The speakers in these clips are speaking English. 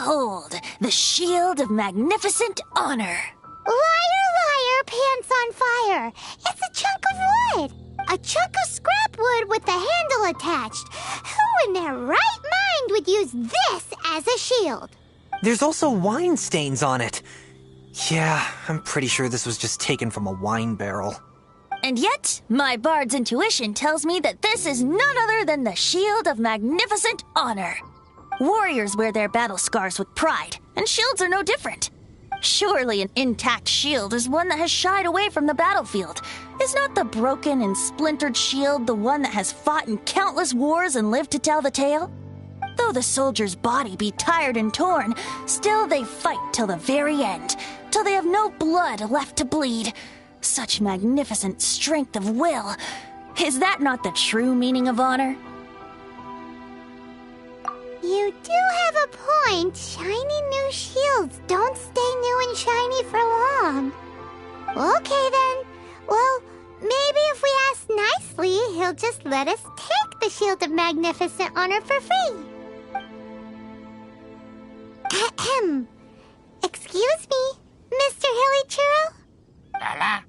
Behold, the shield of magnificent honor. Liar, liar, pants on fire. It's a chunk of wood. A chunk of scrap wood with the handle attached. Who in their right mind would use this as a shield? There's also wine stains on it. Yeah, I'm pretty sure this was just taken from a wine barrel. And yet, my bard's intuition tells me that this is none other than the shield of magnificent honor. Warriors wear their battle scars with pride, and shields are no different. Surely an intact shield is one that has shied away from the battlefield. Is not the broken and splintered shield the one that has fought in countless wars and lived to tell the tale? Though the soldier's body be tired and torn, still they fight till the very end, till they have no blood left to bleed. Such magnificent strength of will. Is that not the true meaning of honor? You do have a point. Shiny new shields don't stay new and shiny for long. Okay then. Well, maybe if we ask nicely, he'll just let us take the Shield of Magnificent Honor for free. Ahem. Excuse me, Mr. Hilly Churro? Lala?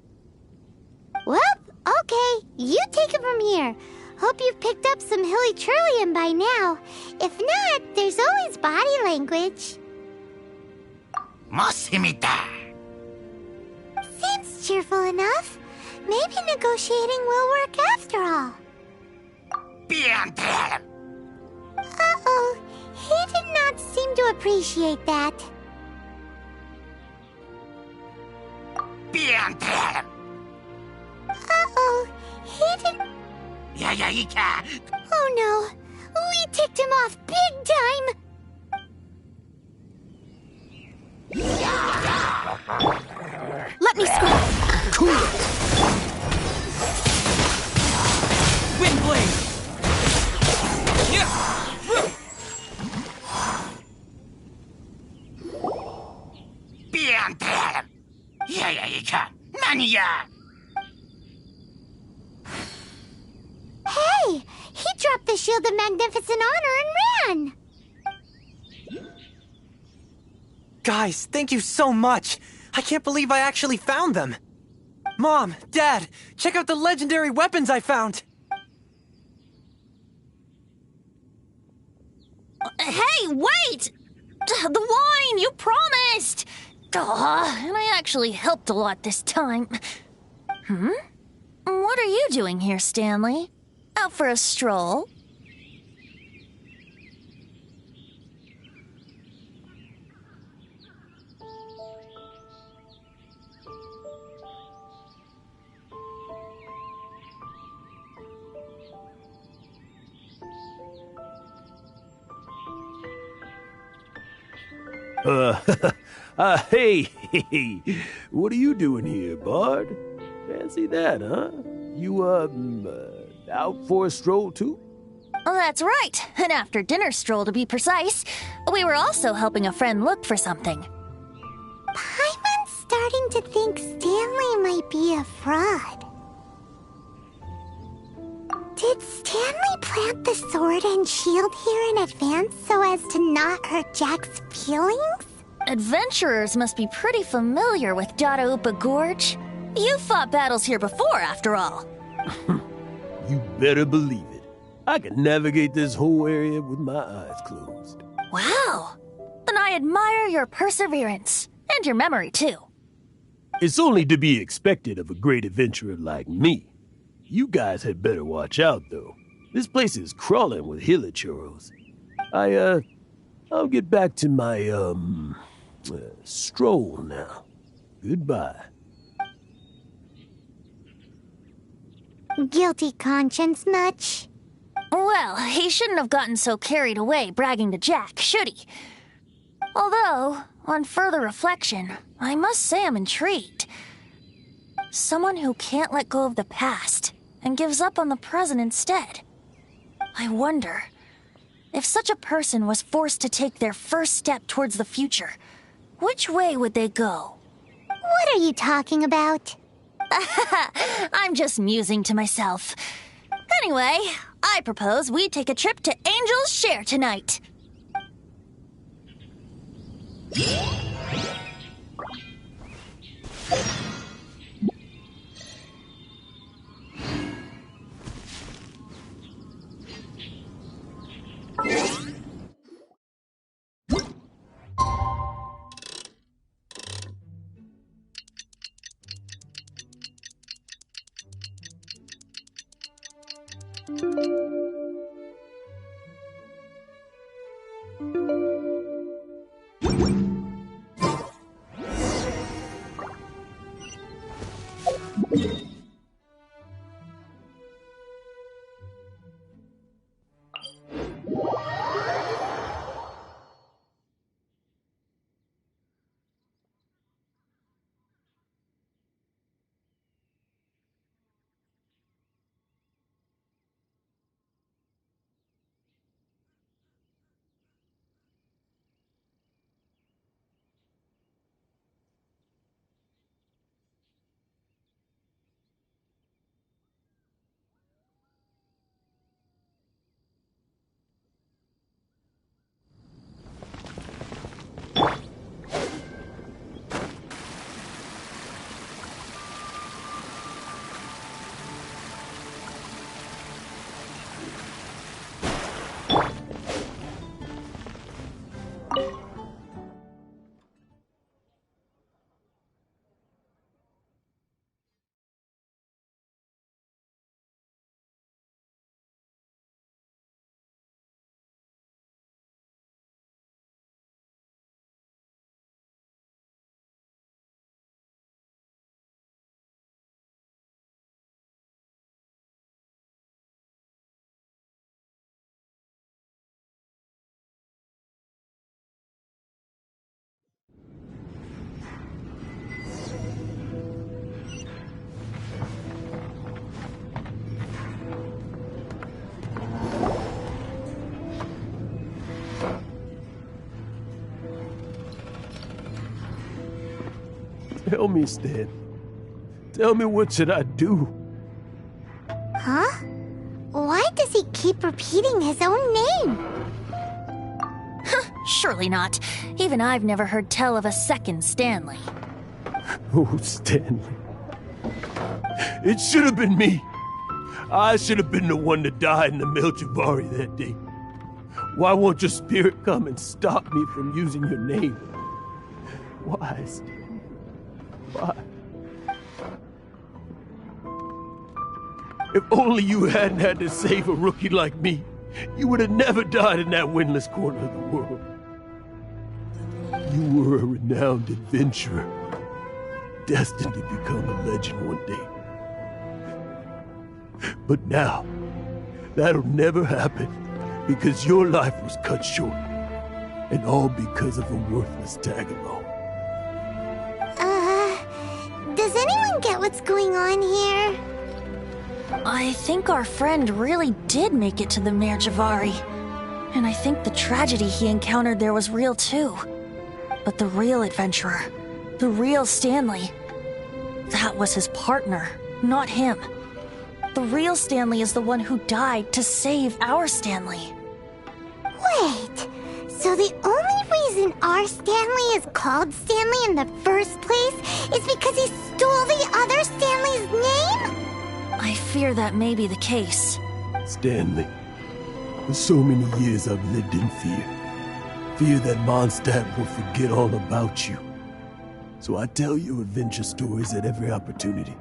Well, okay. You take it from here. Hope you've picked up some Hilly Churlian by now. If not, there's always body language. Mosimita. Seems cheerful enough. Maybe negotiating will work after all. Piantel. Uh-oh. He did not seem to appreciate that. Piantel. Uh-oh. He didn't... Yayaika. Oh no. We ticked him off big time. Let me scoop. Cool it! Wind blade! Piantel. Yayaika. Nania. Hey! He dropped the Shield of Magnificent Honor and ran! Guys, thank you so much! I can't believe I actually found them! Mom, Dad, check out the legendary weapons I found! Hey, wait! The wine, you promised! And I actually helped a lot this time. What are you doing here, Stanley? Out for a stroll? Hey, what are you doing here, Bard? Fancy that, huh? You, out for a stroll, too? Oh, that's right. An after-dinner stroll, to be precise. We were also helping a friend look for something. Paimon's starting to think Stanley might be a fraud. Did Stanley plant the sword and shield here in advance so as to not hurt Jack's feelings? Adventurers must be pretty familiar with Dadaupa Gorge. You fought battles here before, after all. You better believe it. I can navigate this whole area with my eyes closed. Wow. Then I admire your perseverance. And your memory, too. It's only to be expected of a great adventurer like me. You guys had better watch out, though. This place is crawling with hilichurros. I'll get back to my, stroll now. Goodbye. Guilty conscience much? Well, he shouldn't have gotten so carried away bragging to Jack, should he? Although, on further reflection, I must say I'm intrigued. Someone who can't let go of the past and gives up on the present instead. I wonder, if such a person was forced to take their first step towards the future, which way would they go? What are you talking about? I'm just musing to myself. Anyway, I propose we take a trip to Angel's Share tonight. Tell me, Stan. Tell me, what should I do? Huh? Why does he keep repeating his own name? Surely not. Even I've never heard tell of a second Stanley. Oh, Stanley. It should have been me. I should have been the one to die in the Melchivari that day. Why won't your spirit come and stop me from using your name? Why, Stanley? Why? If only you hadn't had to save a rookie like me, you would have never died in that windless corner of the world. You were a renowned adventurer, destined to become a legend one day. But now, that'll never happen because your life was cut short, and all because of a worthless tag-along. Does anyone get what's going on here? I think our friend really did make it to the Merjavari. And I think the tragedy he encountered there was real too. But the real adventurer, the real Stanley, that was his partner, not him. The real Stanley is the one who died to save our Stanley. Wait, so the only reason our Stanley is called Stanley in the first place is because he stole the other Stanley's name? I fear that may be the case. Stanley, for so many years I've lived in fear. Fear that Mondstadt will forget all about you. So I tell you adventure stories at every opportunity.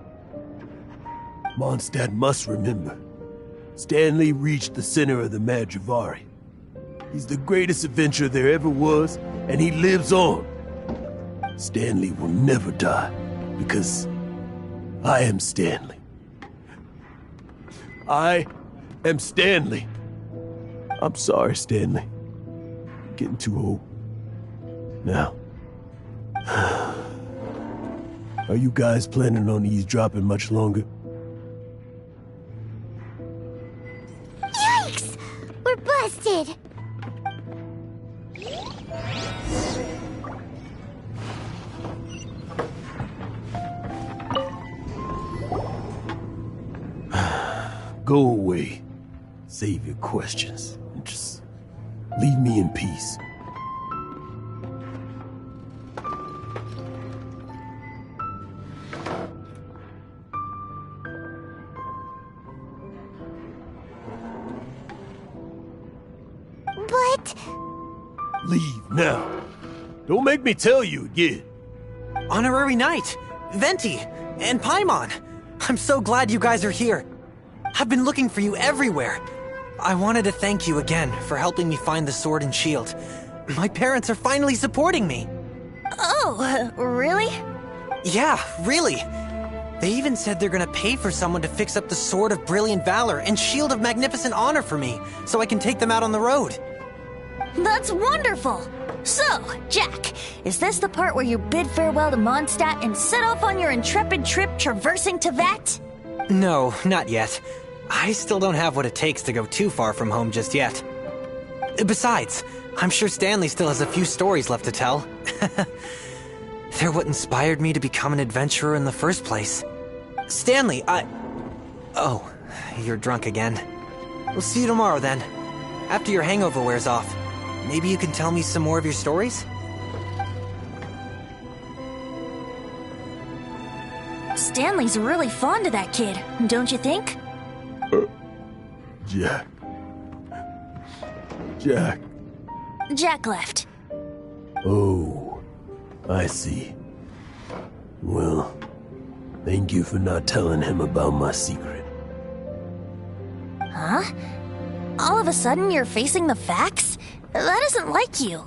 Mondstadt must remember. Stanley reached the center of the Merjavari. He's the greatest adventurer there ever was, and he lives on. Stanley will never die, because I am Stanley. I am Stanley. I'm sorry, Stanley. I'm getting too old. Now, are you guys planning on eavesdropping much longer? Yikes! We're busted! Go away. Save your questions. And just leave me in peace. but... Leave now. Don't make me tell you again. Honorary Knight, Venti, and Paimon. I'm so glad you guys are here. I've been looking for you everywhere. I wanted to thank you again for helping me find the sword and shield. My parents are finally supporting me. Oh, really? Yeah, really. They even said they're gonna pay for someone to fix up the Sword of Brilliant Valor and Shield of Magnificent Honor for me, so I can take them out on the road. That's wonderful! So, Jack, is this the part where you bid farewell to Mondstadt and set off on your intrepid trip traversing Tevat? No, not yet. I still don't have what it takes to go too far from home just yet. Besides, I'm sure Stanley still has a few stories left to tell. They're what inspired me to become an adventurer in the first place. Stanley, Oh, you're drunk again. We'll see you tomorrow then. After your hangover wears off. Maybe you can tell me some more of your stories? Stanley's really fond of that kid, don't you think? Jack. Jack. Jack left. Oh, I see. Well, thank you for not telling him about my secret. Huh? All of a sudden you're facing the facts? That isn't like you.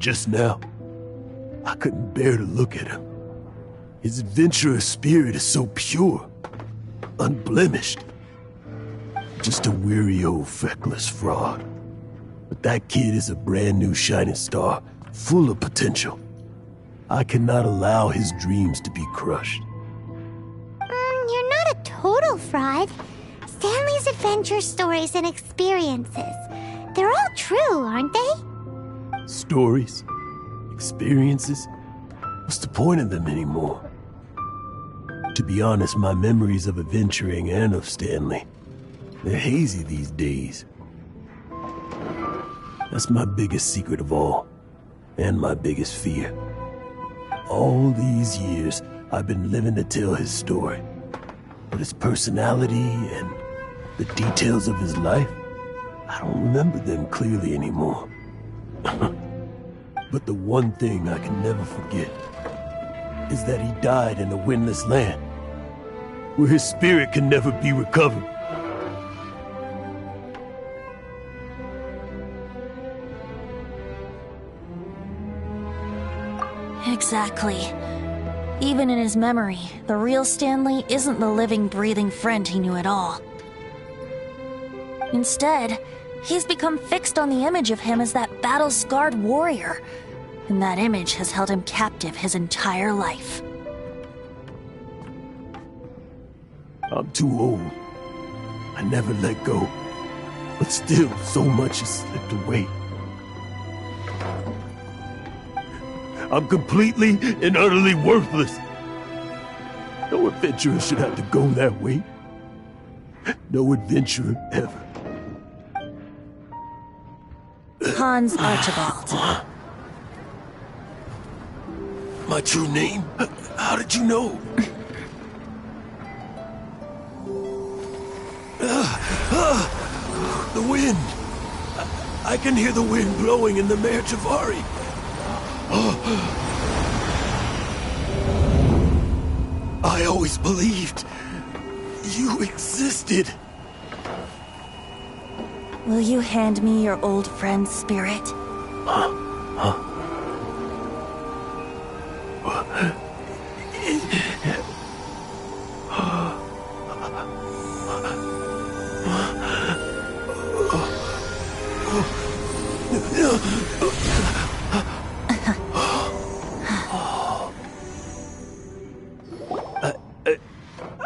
Just now, I couldn't bear to look at him. His adventurous spirit is so pure, unblemished. Just a weary old feckless fraud. But that kid is a brand new shining star, full of potential. I cannot allow his dreams to be crushed. You're not a total fraud. Stanley's adventure stories and experiences, they're all true, aren't they? Stories? Experiences? What's the point of them anymore? To be honest, my memories of adventuring and of Stanley, they're hazy these days. That's my biggest secret of all, and my biggest fear. All these years, I've been living to tell his story. But his personality and the details of his life, I don't remember them clearly anymore. But the one thing I can never forget is that he died in a windless land, where his spirit can never be recovered. Exactly. Even in his memory, the real Stanley isn't the living, breathing friend he knew at all. Instead, he's become fixed on the image of him as that battle-scarred warrior, and that image has held him captive his entire life. I'm too old. I never let go. But still, so much has slipped away. I'm completely and utterly worthless. No adventurer should have to go that way. No adventurer ever. Hans Archibald. My true name? How did you know? The wind. I can hear the wind blowing in the Mare Javari. I always believed you existed. Will you hand me your old friend's spirit?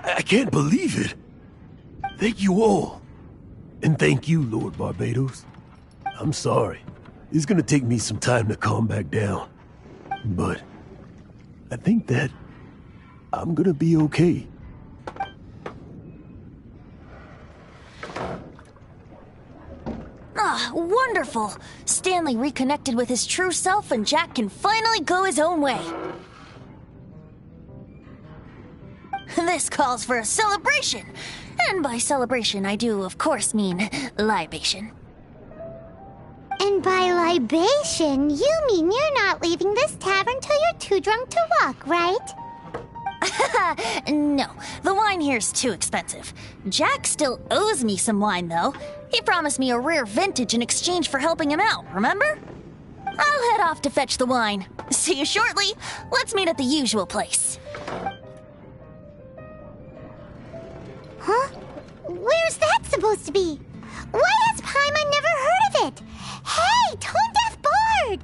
I can't believe it. Thank you all. And thank you, Lord Barbados. I'm sorry. It's gonna take me some time to calm back down. But I think that I'm gonna be okay. Ah, wonderful! Stanley reconnected with his true self and Jack can finally go his own way. This calls for a celebration. And by celebration, I do, of course, mean libation. And by libation, you mean you're not leaving this tavern till you're too drunk to walk, right? No, the wine here's too expensive. Jack still owes me some wine, though. He promised me a rare vintage in exchange for helping him out, remember? I'll head off to fetch the wine. See you shortly. Let's meet at the usual place. Huh? Where's that supposed to be? Why has Paimon never heard of it? Hey, Tone Deaf Bard!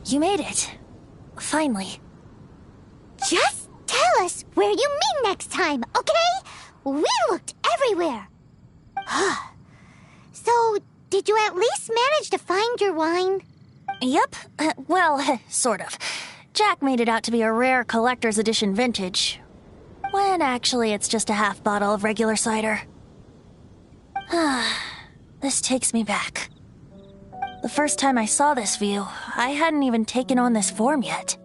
You made it. Finally. Just tell us where you meet next time, okay? We looked everywhere. So, did you at least manage to find your wine? Yep. Well, sort of. Jack made it out to be a rare collector's edition vintage, when actually it's just a half bottle of regular cider. This takes me back. The first time I saw this view, I hadn't even taken on this form yet.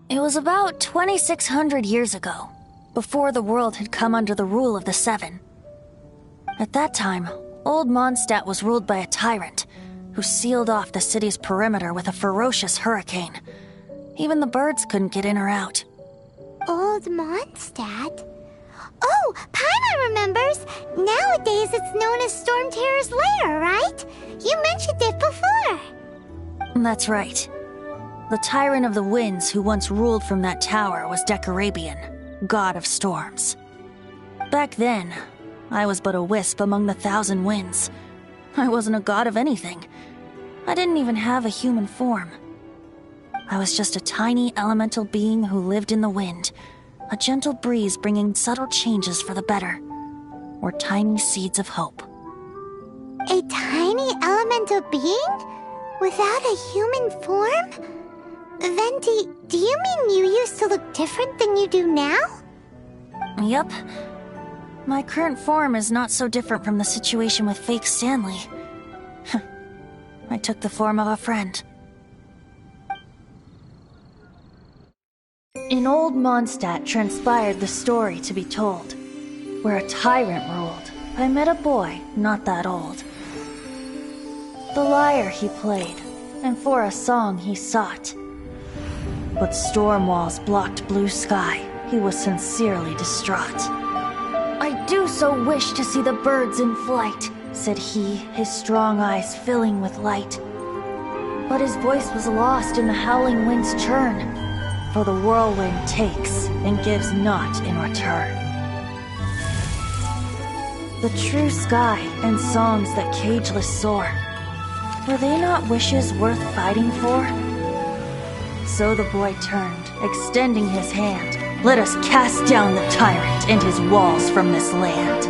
It was about 2,600 years ago, before the world had come under the rule of the Seven. At that time, Old Mondstadt was ruled by a tyrant who sealed off the city's perimeter with a ferocious hurricane. Even the birds couldn't get in or out. Old Mondstadt? Oh, Paimon remembers! Nowadays it's known as Storm Terror's lair, right? You mentioned it before. That's right. The Tyrant of the Winds who once ruled from that tower was Decarabian, god of storms. Back then, I was but a wisp among the thousand winds. I wasn't a god of anything. I didn't even have a human form. I was just a tiny elemental being who lived in the wind, a gentle breeze bringing subtle changes for the better, or tiny seeds of hope. A tiny elemental being? Without a human form? Then do you mean you used to look different than you do now? Yep. My current form is not so different from the situation with fake Stanley. I took the form of a friend. In Old Mondstadt transpired the story to be told. Where a tyrant ruled, I met a boy not that old. The lyre he played and for a song he sought. But storm walls blocked blue sky. He was sincerely distraught. "I do so wish to see the birds in flight," said he, his strong eyes filling with light. But his voice was lost in the howling wind's churn, for the whirlwind takes and gives not in return. The true sky and songs that cageless soar, were they not wishes worth fighting for? So the boy turned, extending his hand. "Let us cast down the tyrant and his walls from this land."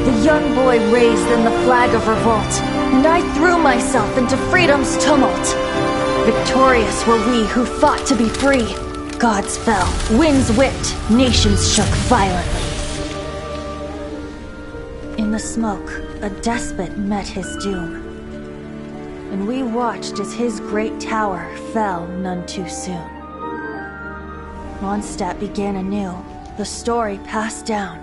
The young boy raised then the flag of revolt, and I threw myself into freedom's tumult. Victorious were we who fought to be free. Gods fell, winds whipped, nations shook violently. In the smoke, a despot met his doom, and we watched as his great tower fell none too soon. Mondstadt began anew, the story passed down,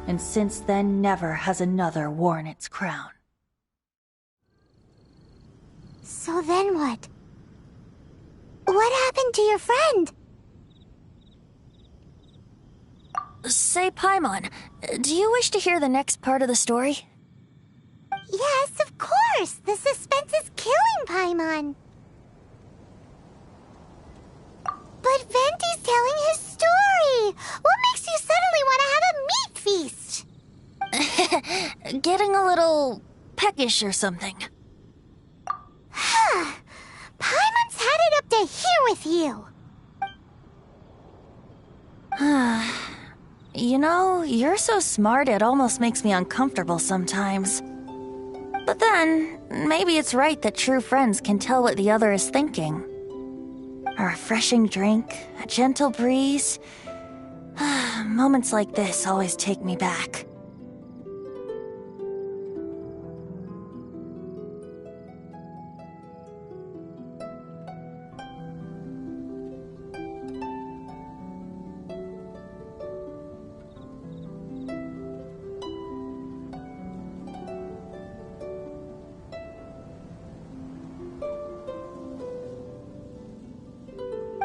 and since then never has another worn its crown. So then what? What happened to your friend? Say, Paimon, do you wish to hear the next part of the story? Yes, of course! The suspense is killing Paimon. But Venti's telling his story! What makes you suddenly want to have a meat feast? Getting a little peckish or something. Paimon's had it up to here with you! You know, you're so smart it almost makes me uncomfortable sometimes. But then, maybe it's right that true friends can tell what the other is thinking. A refreshing drink, a gentle breeze. Moments like this always take me back.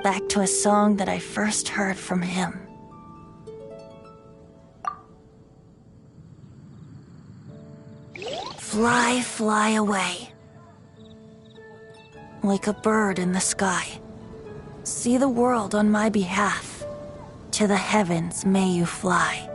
Back to a song that I first heard from him. Fly, fly away. Like a bird in the sky. See the world on my behalf. To the heavens may you fly.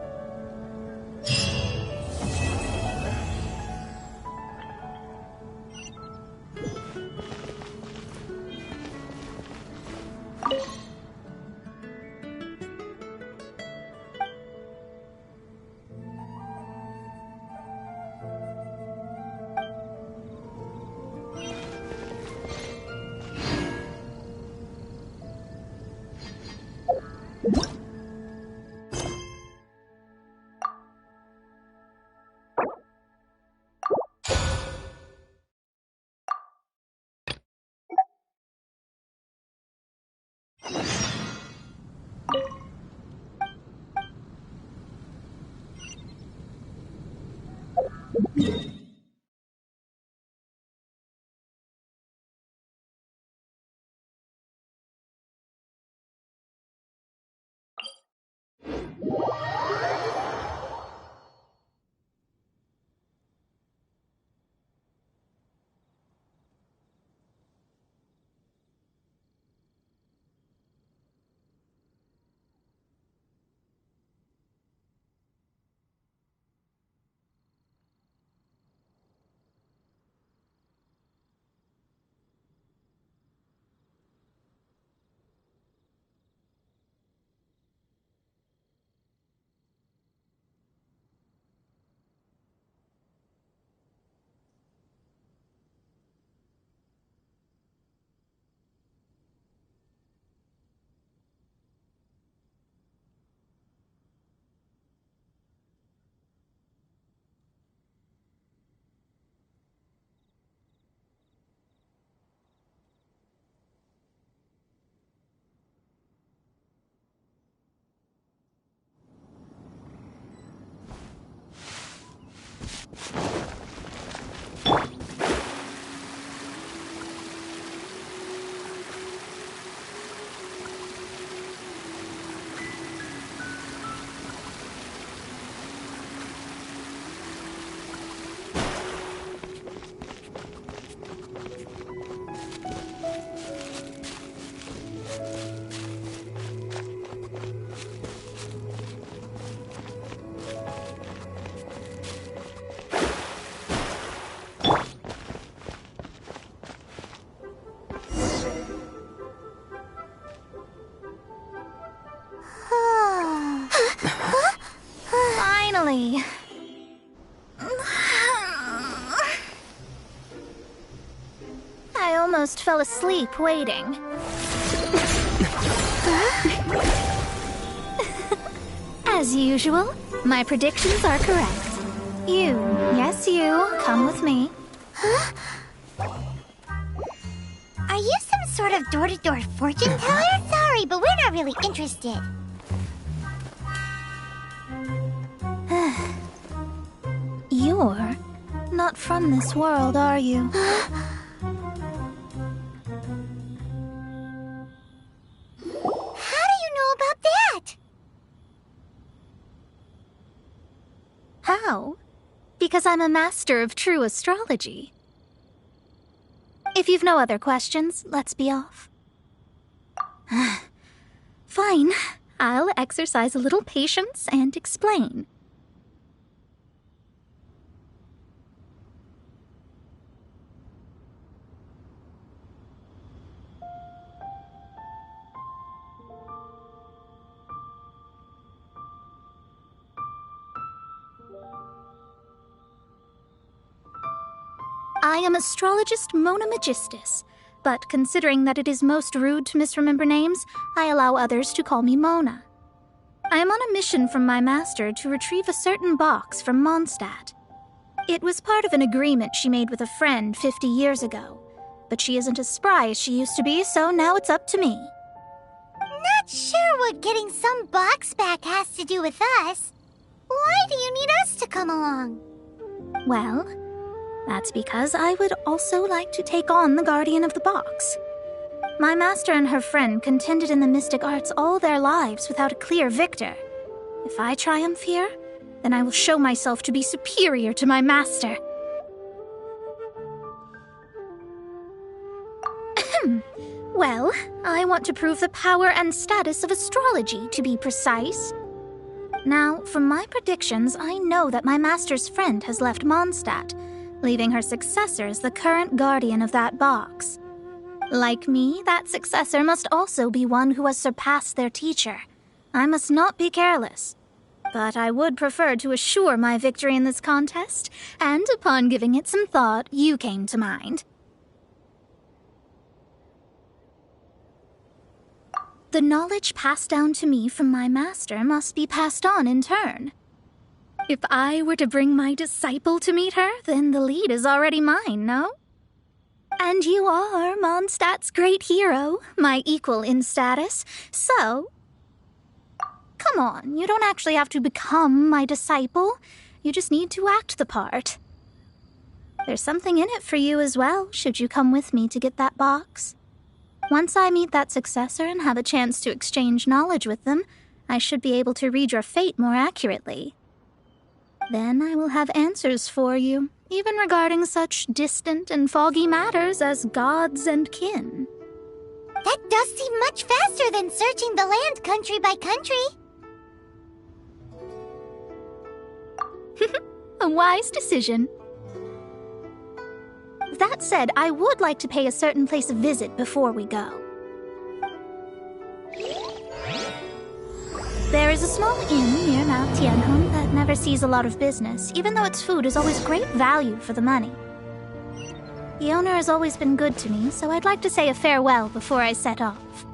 almost fell asleep waiting. As usual, my predictions are correct. You, yes you, come with me. Huh? Are you some sort of door-to-door fortune teller? Sorry, but we're not really interested. You're not from this world, are you? How do you know about that? How? Because I'm a master of true astrology. If you've no other questions, let's be off. Fine. I'll exercise a little patience and explain. I am astrologist Mona Magistus, but considering that it is most rude to misremember names, I allow others to call me Mona. I am on a mission from my master to retrieve a certain box from Mondstadt. It was part of an agreement she made with a friend 50 years ago, but she isn't as spry as she used to be, so now it's up to me. Not sure what getting some box back has to do with us. Why do you need us to come along? Well, that's because I would also like to take on the Guardian of the Box. My master and her friend contended in the mystic arts all their lives without a clear victor. If I triumph here, then I will show myself to be superior to my master. Well, I want to prove the power and status of astrology, to be precise. Now, from my predictions, I know that my master's friend has left Mondstadt, leaving her successor as the current guardian of that box. Like me, that successor must also be one who has surpassed their teacher. I must not be careless. But I would prefer to assure my victory in this contest, and upon giving it some thought, you came to mind. The knowledge passed down to me from my master must be passed on in turn. If I were to bring my disciple to meet her, then the lead is already mine, no? And you are Mondstadt's great hero, my equal in status, so... Come on, you don't actually have to become my disciple. You just need to act the part. There's something in it for you as well, should you come with me to get that box. Once I meet that successor and have a chance to exchange knowledge with them, I should be able to read your fate more accurately. Then I will have answers for you, even regarding such distant and foggy matters as gods and kin. That does seem much faster than searching the land country by country. A wise decision. That said, I would like to pay a certain place a visit before we go. There is a small inn near Mount Tianhong that never sees a lot of business, even though its food is always great value for the money. The owner has always been good to me, so I'd like to say a farewell before I set off.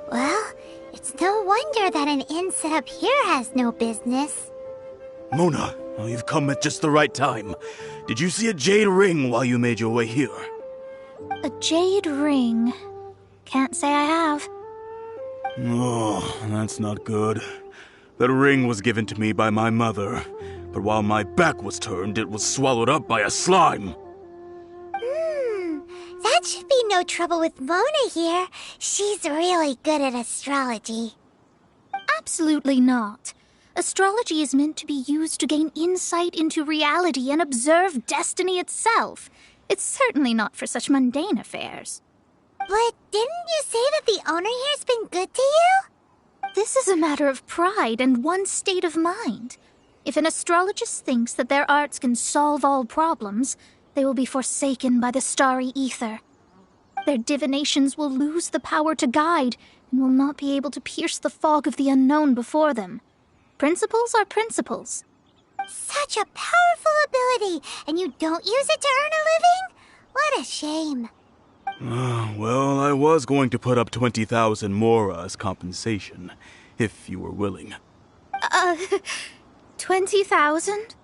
Well, it's no wonder that an inn set up here has no business. Mona, oh, you've come at just the right time. Did you see a jade ring while you made your way here? A jade ring. Can't say I have. Oh, that's not good. That ring was given to me by my mother, but while my back was turned, it was swallowed up by a slime. That should be no trouble with Mona here. She's really good at astrology. Absolutely not. Astrology is meant to be used to gain insight into reality and observe destiny itself. It's certainly not for such mundane affairs. But didn't you say that the owner here's been good to you? This is a matter of pride and one's state of mind. If an astrologist thinks that their arts can solve all problems, they will be forsaken by the starry ether. Their divinations will lose the power to guide and will not be able to pierce the fog of the unknown before them. Principles are principles. Such a powerful ability, and you don't use it to earn a living? What a shame. Well, I was going to put up 20,000 mora as compensation, if you were willing. 20,000?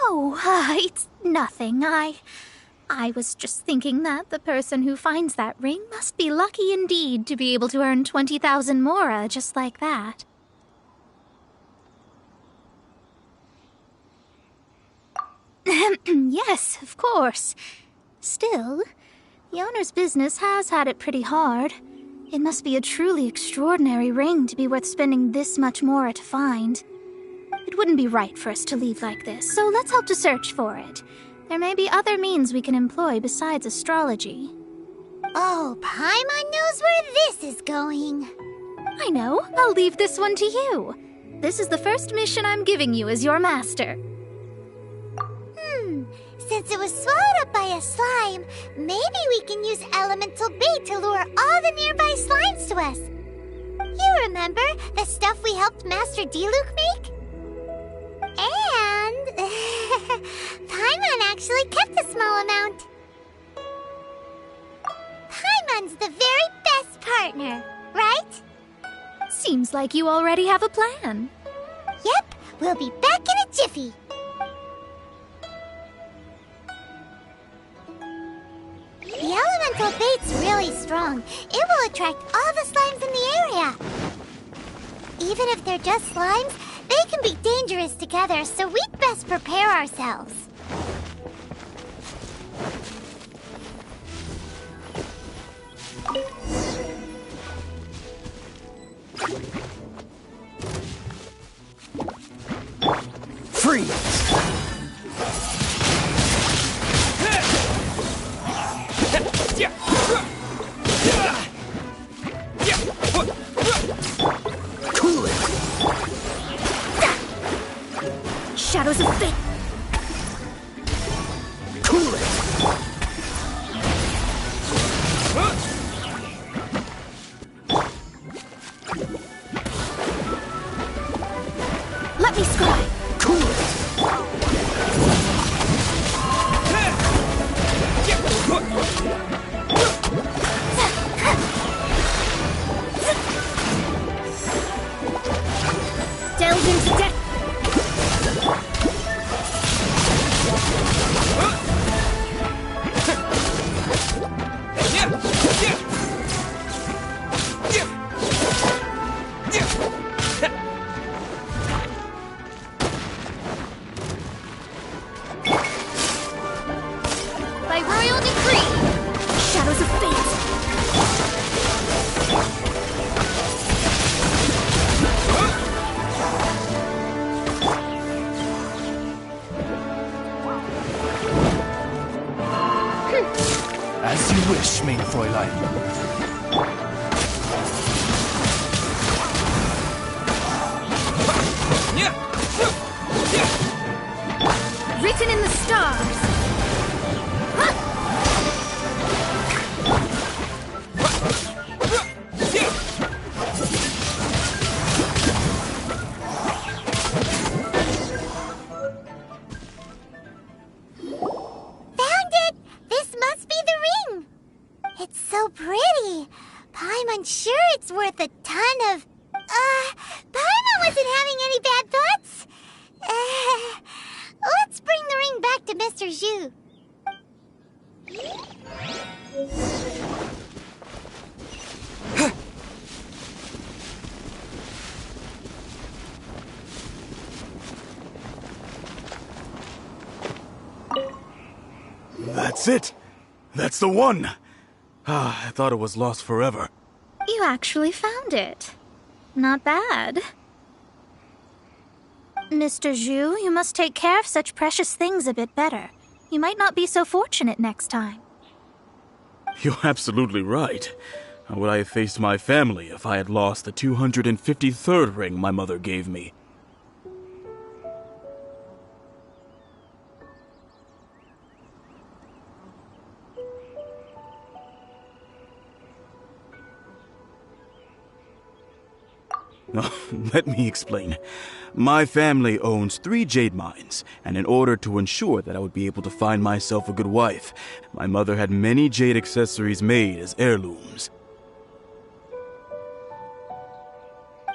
Oh, it's nothing. I was just thinking that the person who finds that ring must be lucky indeed to be able to earn 20,000 mora just like that. Yes, of course. Still, the owner's business has had it pretty hard. It must be a truly extraordinary ring to be worth spending this much mora to find. It wouldn't be right for us to leave like this, so let's help to search for it. There may be other means we can employ besides astrology. Oh, Paimon knows where this is going. I know. I'll leave this one to you. This is the first mission I'm giving you as your master. Since it was swallowed up by a slime, maybe we can use elemental bait to lure all the nearby slimes to us. You remember the stuff we helped Master Diluc make? And Paimon actually kept a small amount. Paimon's the very best partner, right? Seems like you already have a plan. Yep, we'll be back in a jiffy. The elemental bait's really strong. It will attract all the slimes in the area. Even if they're just slimes, they can be dangerous together, so we'd best prepare ourselves. Freeze! Cool it! Shadows of Fate! Cool it! Let me scry! Cool it! Delve into death! you wish, mein Fräulein. Written in the stars. Found it! This must be the ring! It's so pretty. Paimon sure it's worth a ton of... Paimon wasn't having any bad thoughts? Let's bring the ring back to Mr. Zhu. That's it! That's the one! I thought it was lost forever. You actually found it. Not bad. Mr. Zhu, you must take care of such precious things a bit better. You might not be so fortunate next time. You're absolutely right. How would I have faced my family if I had lost the 253rd ring my mother gave me? Let me explain. My family owns 3 jade mines, and in order to ensure that I would be able to find myself a good wife, my mother had many jade accessories made as heirlooms.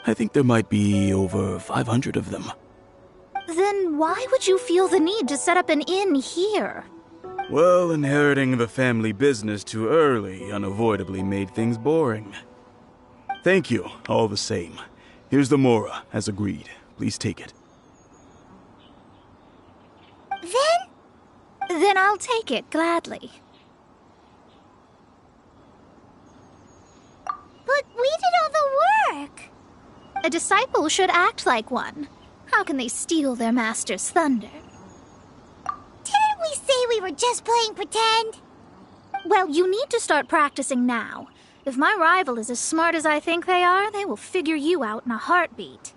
I think there might be over 500 of them. Then why would you feel the need to set up an inn here? Well, inheriting the family business too early unavoidably made things boring. Thank you, all the same. Here's the Mora, as agreed. Please take it. Then I'll take it gladly. But we did all the work. A disciple should act like one. How can they steal their master's thunder? Didn't we say we were just playing pretend? Well, you need to start practicing now. If my rival is as smart as I think they are, they will figure you out in a heartbeat.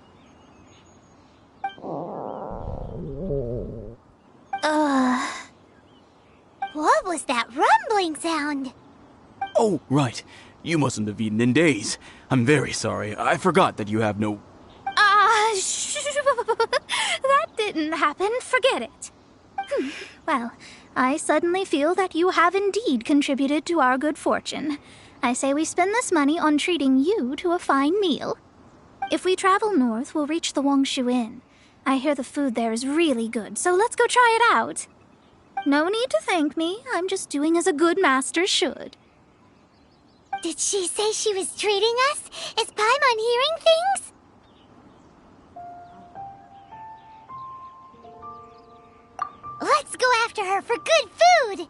What was that rumbling sound? Oh, right. You mustn't have eaten in days. I'm very sorry. I forgot that you have no... That didn't happen. Forget it. Well, I suddenly feel that you have indeed contributed to our good fortune. I say we spend this money on treating you to a fine meal. If we travel north, we'll reach the Wongshu Inn. I hear the food there is really good, so let's go try it out. No need to thank me. I'm just doing as a good master should. Did she say she was treating us? Is Paimon hearing things? Let's go after her for good food!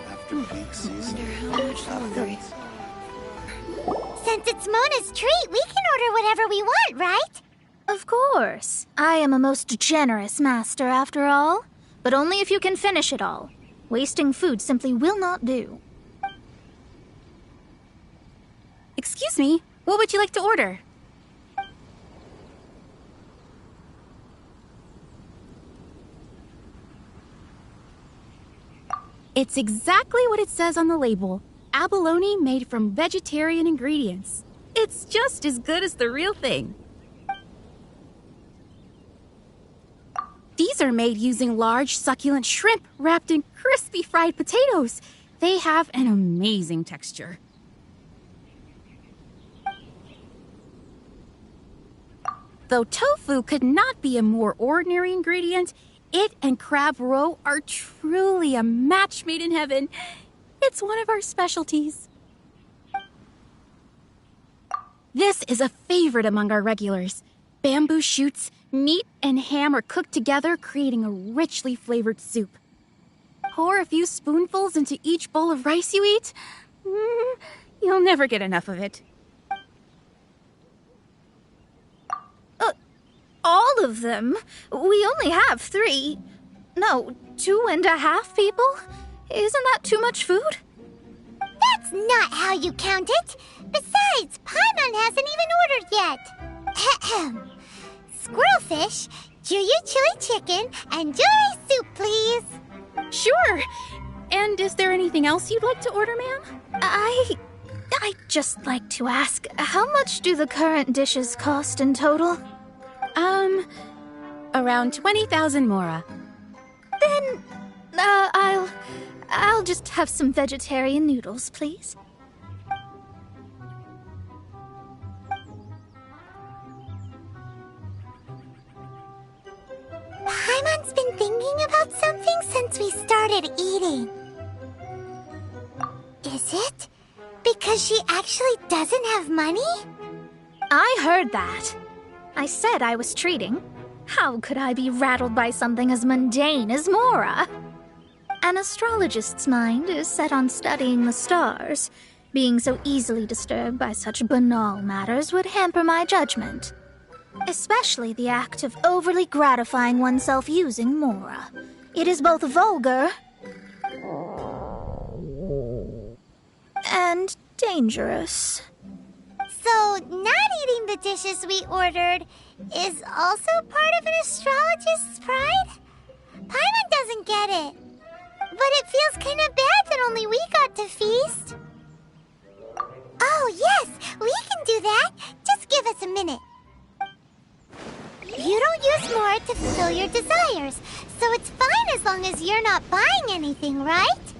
After peak season, it's Mona's treat, we can order whatever we want, right? Of course. I am a most generous master, after all. But only if you can finish it all. Wasting food simply will not do. Excuse me, what would you like to order? It's exactly what it says on the label. Abalone made from vegetarian ingredients. It's just as good as the real thing. These are made using large, succulent shrimp wrapped in crispy fried potatoes. They have an amazing texture. Though tofu could not be a more ordinary ingredient, it and crab roe are truly a match made in heaven. It's one of our specialties. This is a favorite among our regulars. Bamboo shoots, meat, and ham are cooked together, creating a richly flavored soup. Pour a few spoonfuls into each bowl of rice you eat. You'll never get enough of it. All of them? We only have 3. No, 2.5 people? Isn't that too much food? That's not how you count it. Besides, Paimon hasn't even ordered yet. Squirrelfish, Juyu chili chicken, and jewelry soup, please. Sure. And is there anything else you'd like to order, ma'am? I'd just like to ask, how much do the current dishes cost in total? Around 20,000 mora. Then, I'll just have some vegetarian noodles, please. Paimon's been thinking about something since we started eating. Is it because she actually doesn't have money? I heard that. I said I was treating. How could I be rattled by something as mundane as Mora? An astrologist's mind is set on studying the stars. Being so easily disturbed by such banal matters would hamper my judgment. Especially the act of overly gratifying oneself using Mora. It is both vulgar and dangerous. So, not eating the dishes we ordered is also part of an astrologist's pride? Paimon doesn't get it. But it feels kind of bad that only we got to feast. Oh, yes, we can do that. Just give us a minute. You don't use more to fulfill your desires, so it's fine as long as you're not buying anything, right?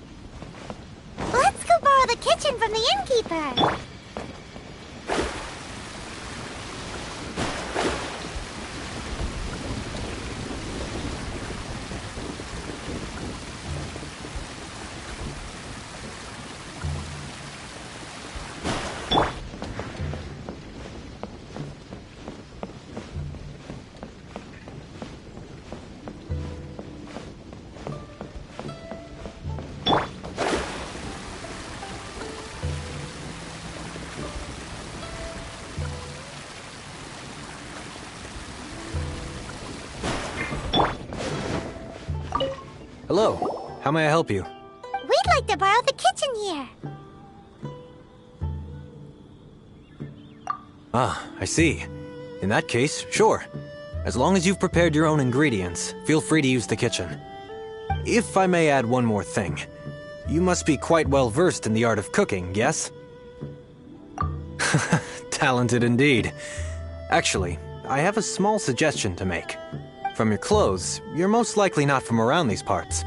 Let's go borrow the kitchen from the innkeeper. Hello. How may I help you? We'd like to borrow the kitchen here. Ah, I see. In that case, sure. As long as you've prepared your own ingredients, feel free to use the kitchen. If I may add one more thing. You must be quite well versed in the art of cooking, yes? Talented indeed. Actually, I have a small suggestion to make. From your clothes, you're most likely not from around these parts.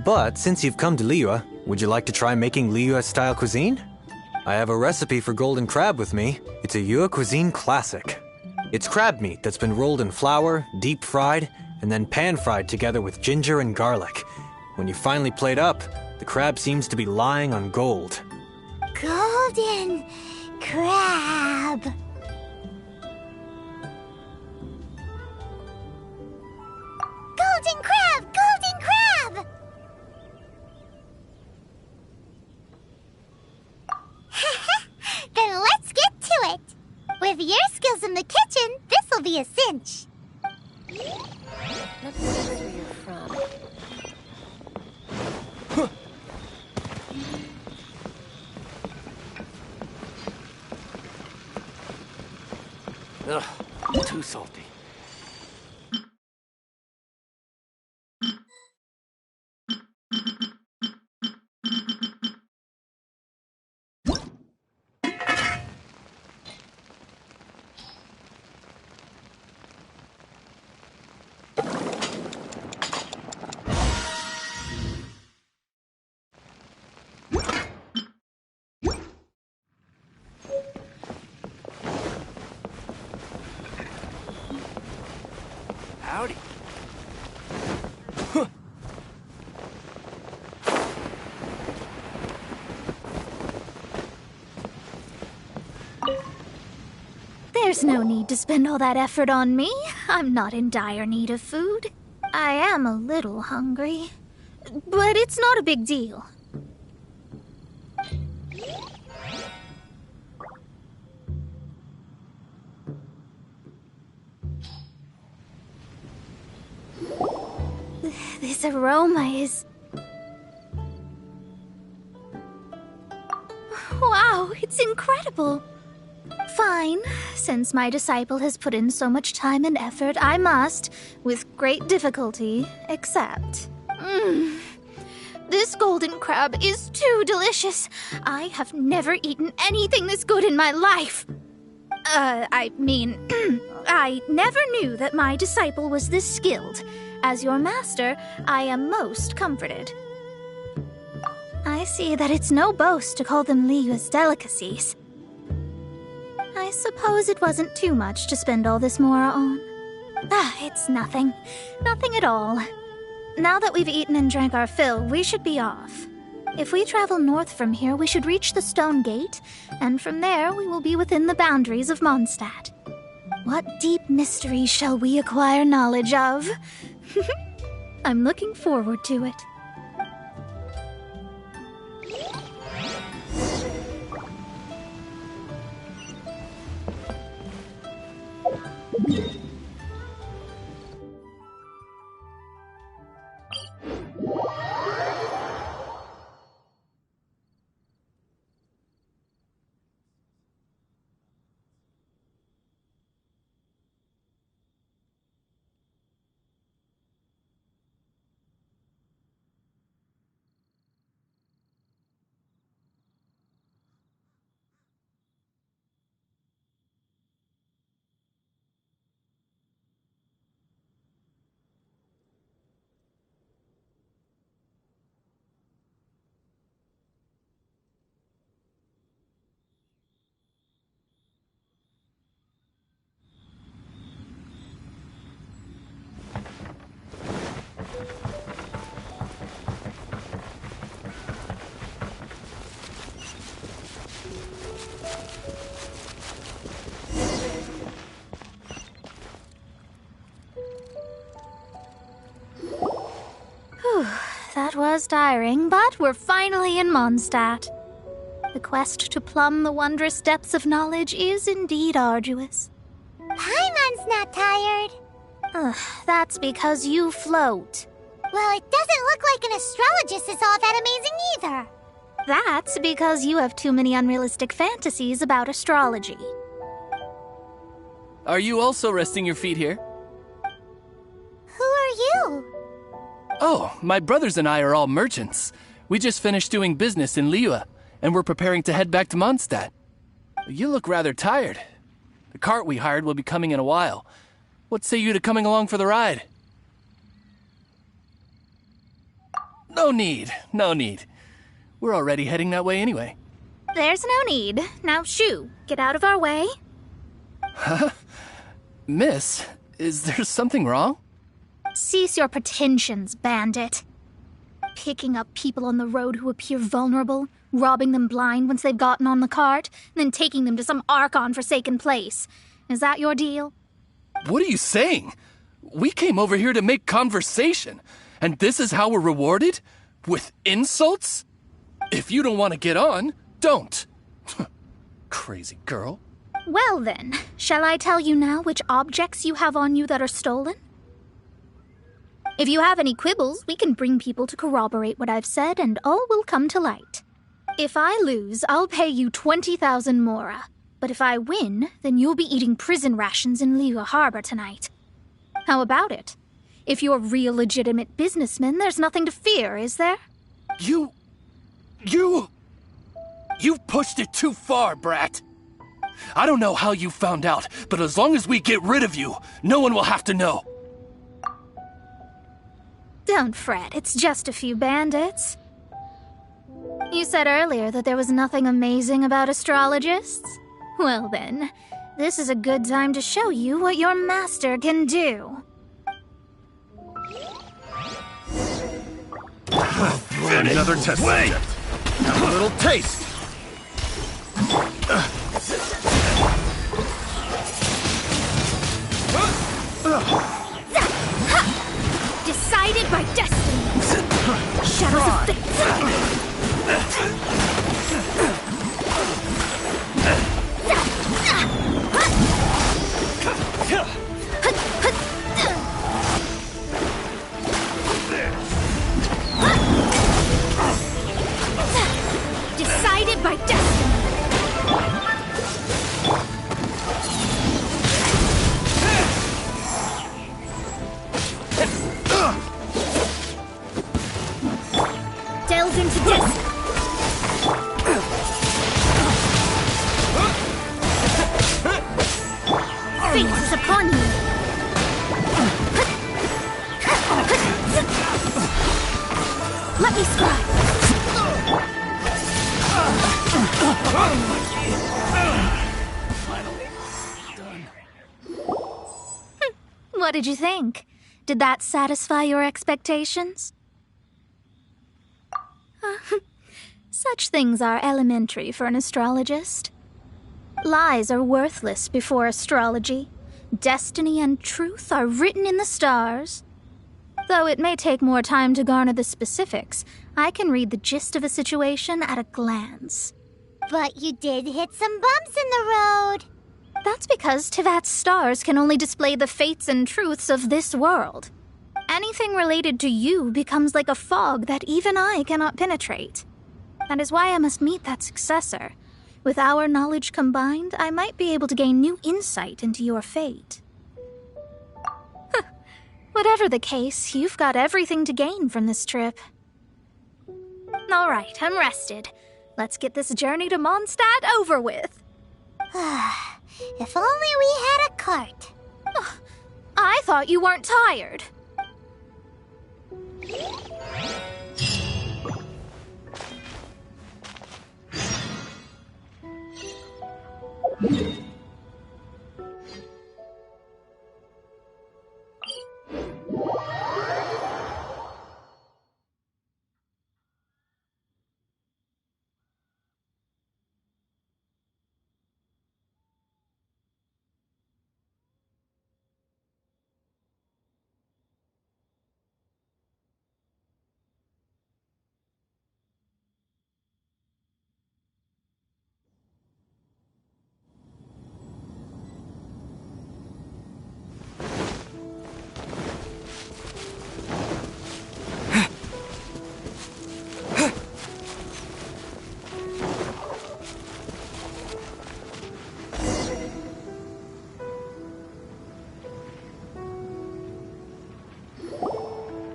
But since you've come to Liyue, would you like to try making Liyue-style cuisine? I have a recipe for golden crab with me. It's a Yue cuisine classic. It's crab meat that's been rolled in flour, deep fried, and then pan-fried together with ginger and garlic. When you finally plate up, the crab seems to be lying on gold. Golden crab. Golden crab! Golden crab! Then let's get to it! lunch. Let me see where you're from. Ugh, too salty. Howdy. There's no need to spend all that effort on me. I'm not in dire need of food. I am a little hungry, but it's not a big deal. This aroma is... Wow, it's incredible. Fine. Since my disciple has put in so much time and effort, I must, with great difficulty, accept. This golden crab is too delicious. I have never eaten anything this good in my life. I never knew that my disciple was this skilled. As your master, I am most comforted. I see that it's no boast to call them Liyue's delicacies. I suppose it wasn't too much to spend all this mora on. It's nothing. Nothing at all. Now that we've eaten and drank our fill, we should be off. If we travel north from here, we should reach the Stone Gate, and from there we will be within the boundaries of Mondstadt. What deep mysteries shall we acquire knowledge of? I'm looking forward to it. That was tiring, but we're finally in Mondstadt. The quest to plumb the wondrous depths of knowledge is indeed arduous. Paimon's not tired. That's because you float. Well, it doesn't look like an astrologist is all that amazing either. That's because you have too many unrealistic fantasies about astrology. Are you also resting your feet here? Who are you? Oh, my brothers and I are all merchants. We just finished doing business in Liyue, and we're preparing to head back to Mondstadt. You look rather tired. The cart we hired will be coming in a while. What say you to coming along for the ride? No need. We're already heading that way anyway. There's no need. Now, shoo, get out of our way. Huh? Miss, is there something wrong? Cease your pretensions, bandit. Picking up people on the road who appear vulnerable, robbing them blind once they've gotten on the cart, and then taking them to some Archon-forsaken place. Is that your deal? What are you saying? We came over here to make conversation, and this is how we're rewarded? With insults? If you don't want to get on, don't. Crazy girl. Well then, shall I tell you now which objects you have on you that are stolen? If you have any quibbles, we can bring people to corroborate what I've said and all will come to light. If I lose, I'll pay you 20,000 mora. But if I win, then you'll be eating prison rations in Liyue Harbor tonight. How about it? If you're real legitimate businessmen, there's nothing to fear, is there? You pushed it too far, brat. I don't know how you found out, but as long as we get rid of you, no one will have to know. Don't fret, it's just a few bandits. You said earlier that there was nothing amazing about astrologists? Well then, this is a good time to show you what your master can do. Another test subject. Have a little taste. Decided by destiny. Shadows of fate. Decided by destiny. Delve into destiny. Fate is upon you. Let me scribe. Finally done. What did you think? Did that satisfy your expectations? Such things are elementary for an astrologist. Lies are worthless before astrology. Destiny and truth are written in the stars. Though it may take more time to garner the specifics, I can read the gist of a situation at a glance. But you did hit some bumps in the road. That's because Tivat's stars can only display the fates and truths of this world. Anything related to you becomes like a fog that even I cannot penetrate. That is why I must meet that successor. With our knowledge combined, I might be able to gain new insight into your fate. Whatever the case, you've got everything to gain from this trip. All right, I'm rested. Let's get this journey to Mondstadt over with. If only we had a cart. I thought you weren't tired.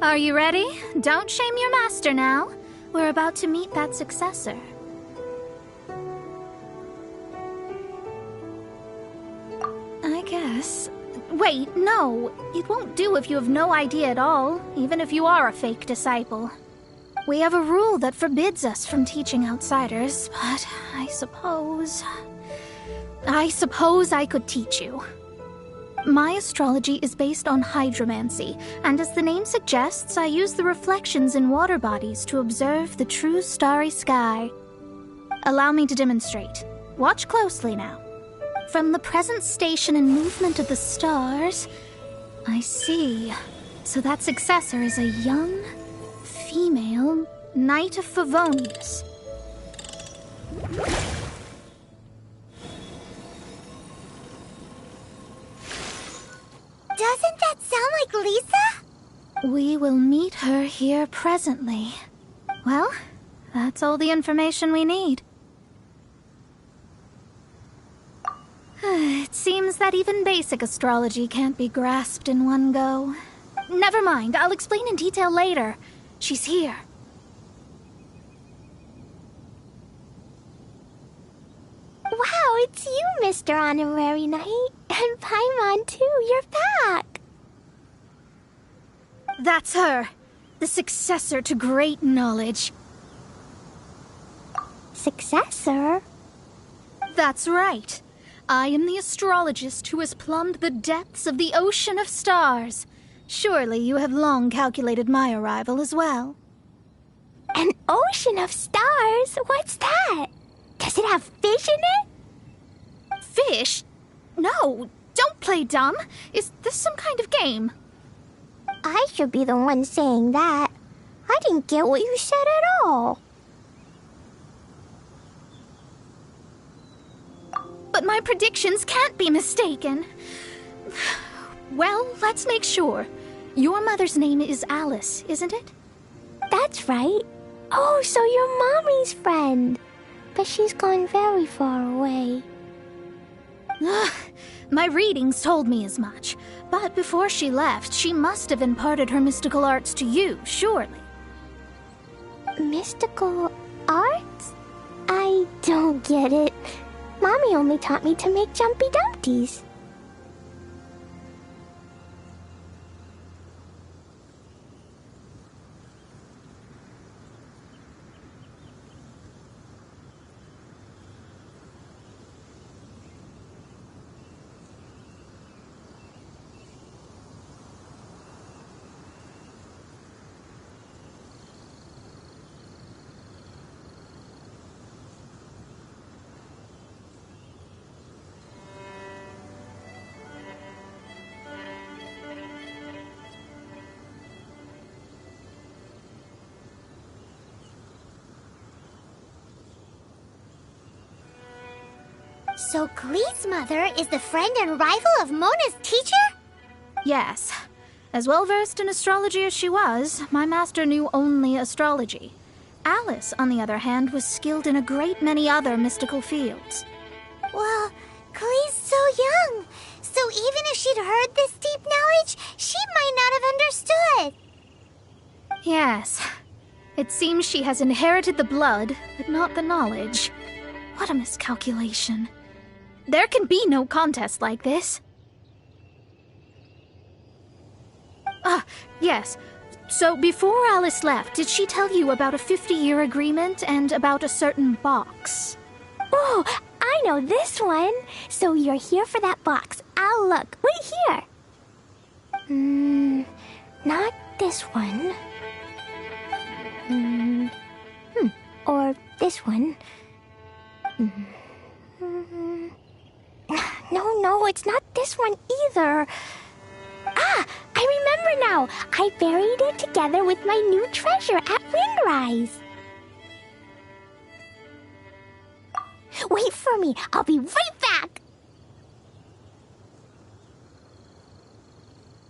Are you ready? Don't shame your master now. We're about to meet that successor. I guess. Wait, no. It won't do if you have no idea at all, even if you are a fake disciple. We have a rule that forbids us from teaching outsiders, but I suppose I could teach you. My astrology is based on hydromancy, and as the name suggests, I use the reflections in water bodies to observe the true starry sky. Allow me to demonstrate. Watch closely now. From the present station and movement of the stars, I see. So that successor is a young, female Knight of Favonius. Doesn't that sound like Lisa? We will meet her here presently. Well, that's all the information we need. It seems that even basic astrology can't be grasped in one go. Never mind, I'll explain in detail later. She's here. Wow, it's you, Mr. Honorary Knight. And Paimon, too. You're back. That's her. The successor to great knowledge. Successor? That's right. I am the astrologist who has plumbed the depths of the ocean of stars. Surely you have long calculated my arrival as well. An ocean of stars? What's that? Does it have fish in it? Fish? No, don't play dumb. Is this some kind of game? I should be the one saying that. I didn't get what you said at all. But my predictions can't be mistaken. Well, let's make sure. Your mother's name is Alice, isn't it? That's right. Oh, so you're Mommy's friend. But she's gone very far away. My readings told me as much. But before she left, she must have imparted her mystical arts to you, surely. Mystical arts? I don't get it. Mommy only taught me to make Jumpy Dumpties. So Glee's mother is the friend and rival of Mona's teacher? Yes. As well-versed in astrology as she was, my master knew only astrology. Alice, on the other hand, was skilled in a great many other mystical fields. Well, Glee's so young. So even if she'd heard this deep knowledge, she might not have understood. Yes. It seems she has inherited the blood, but not the knowledge. What a miscalculation. There can be no contest like this. Yes. So before Alice left, did she tell you about a 50-year agreement and about a certain box? Oh, I know this one. So you're here for that box. I'll look. Wait here. Not this one. Or this one. No, it's not this one either. Ah, I remember now. I buried it together with my new treasure at Windrise. Wait for me. I'll be right back.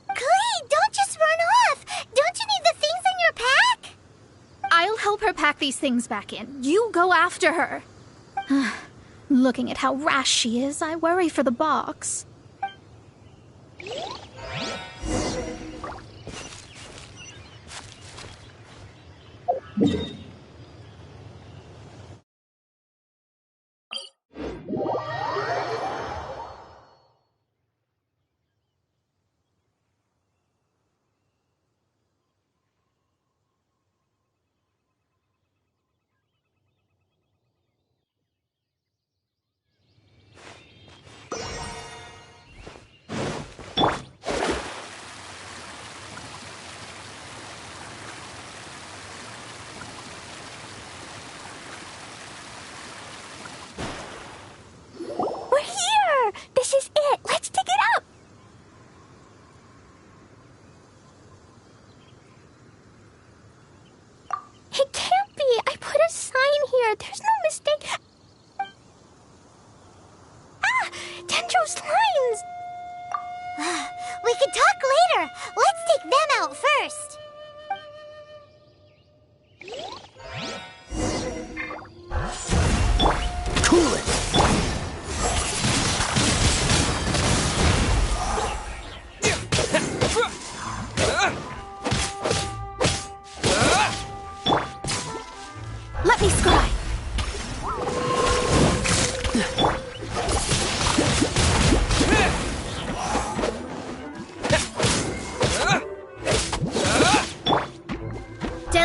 Glee, don't just run off. Don't you need the things in your pack? I'll help her pack these things back in. You go after her. Looking at how rash she is, I worry for the box.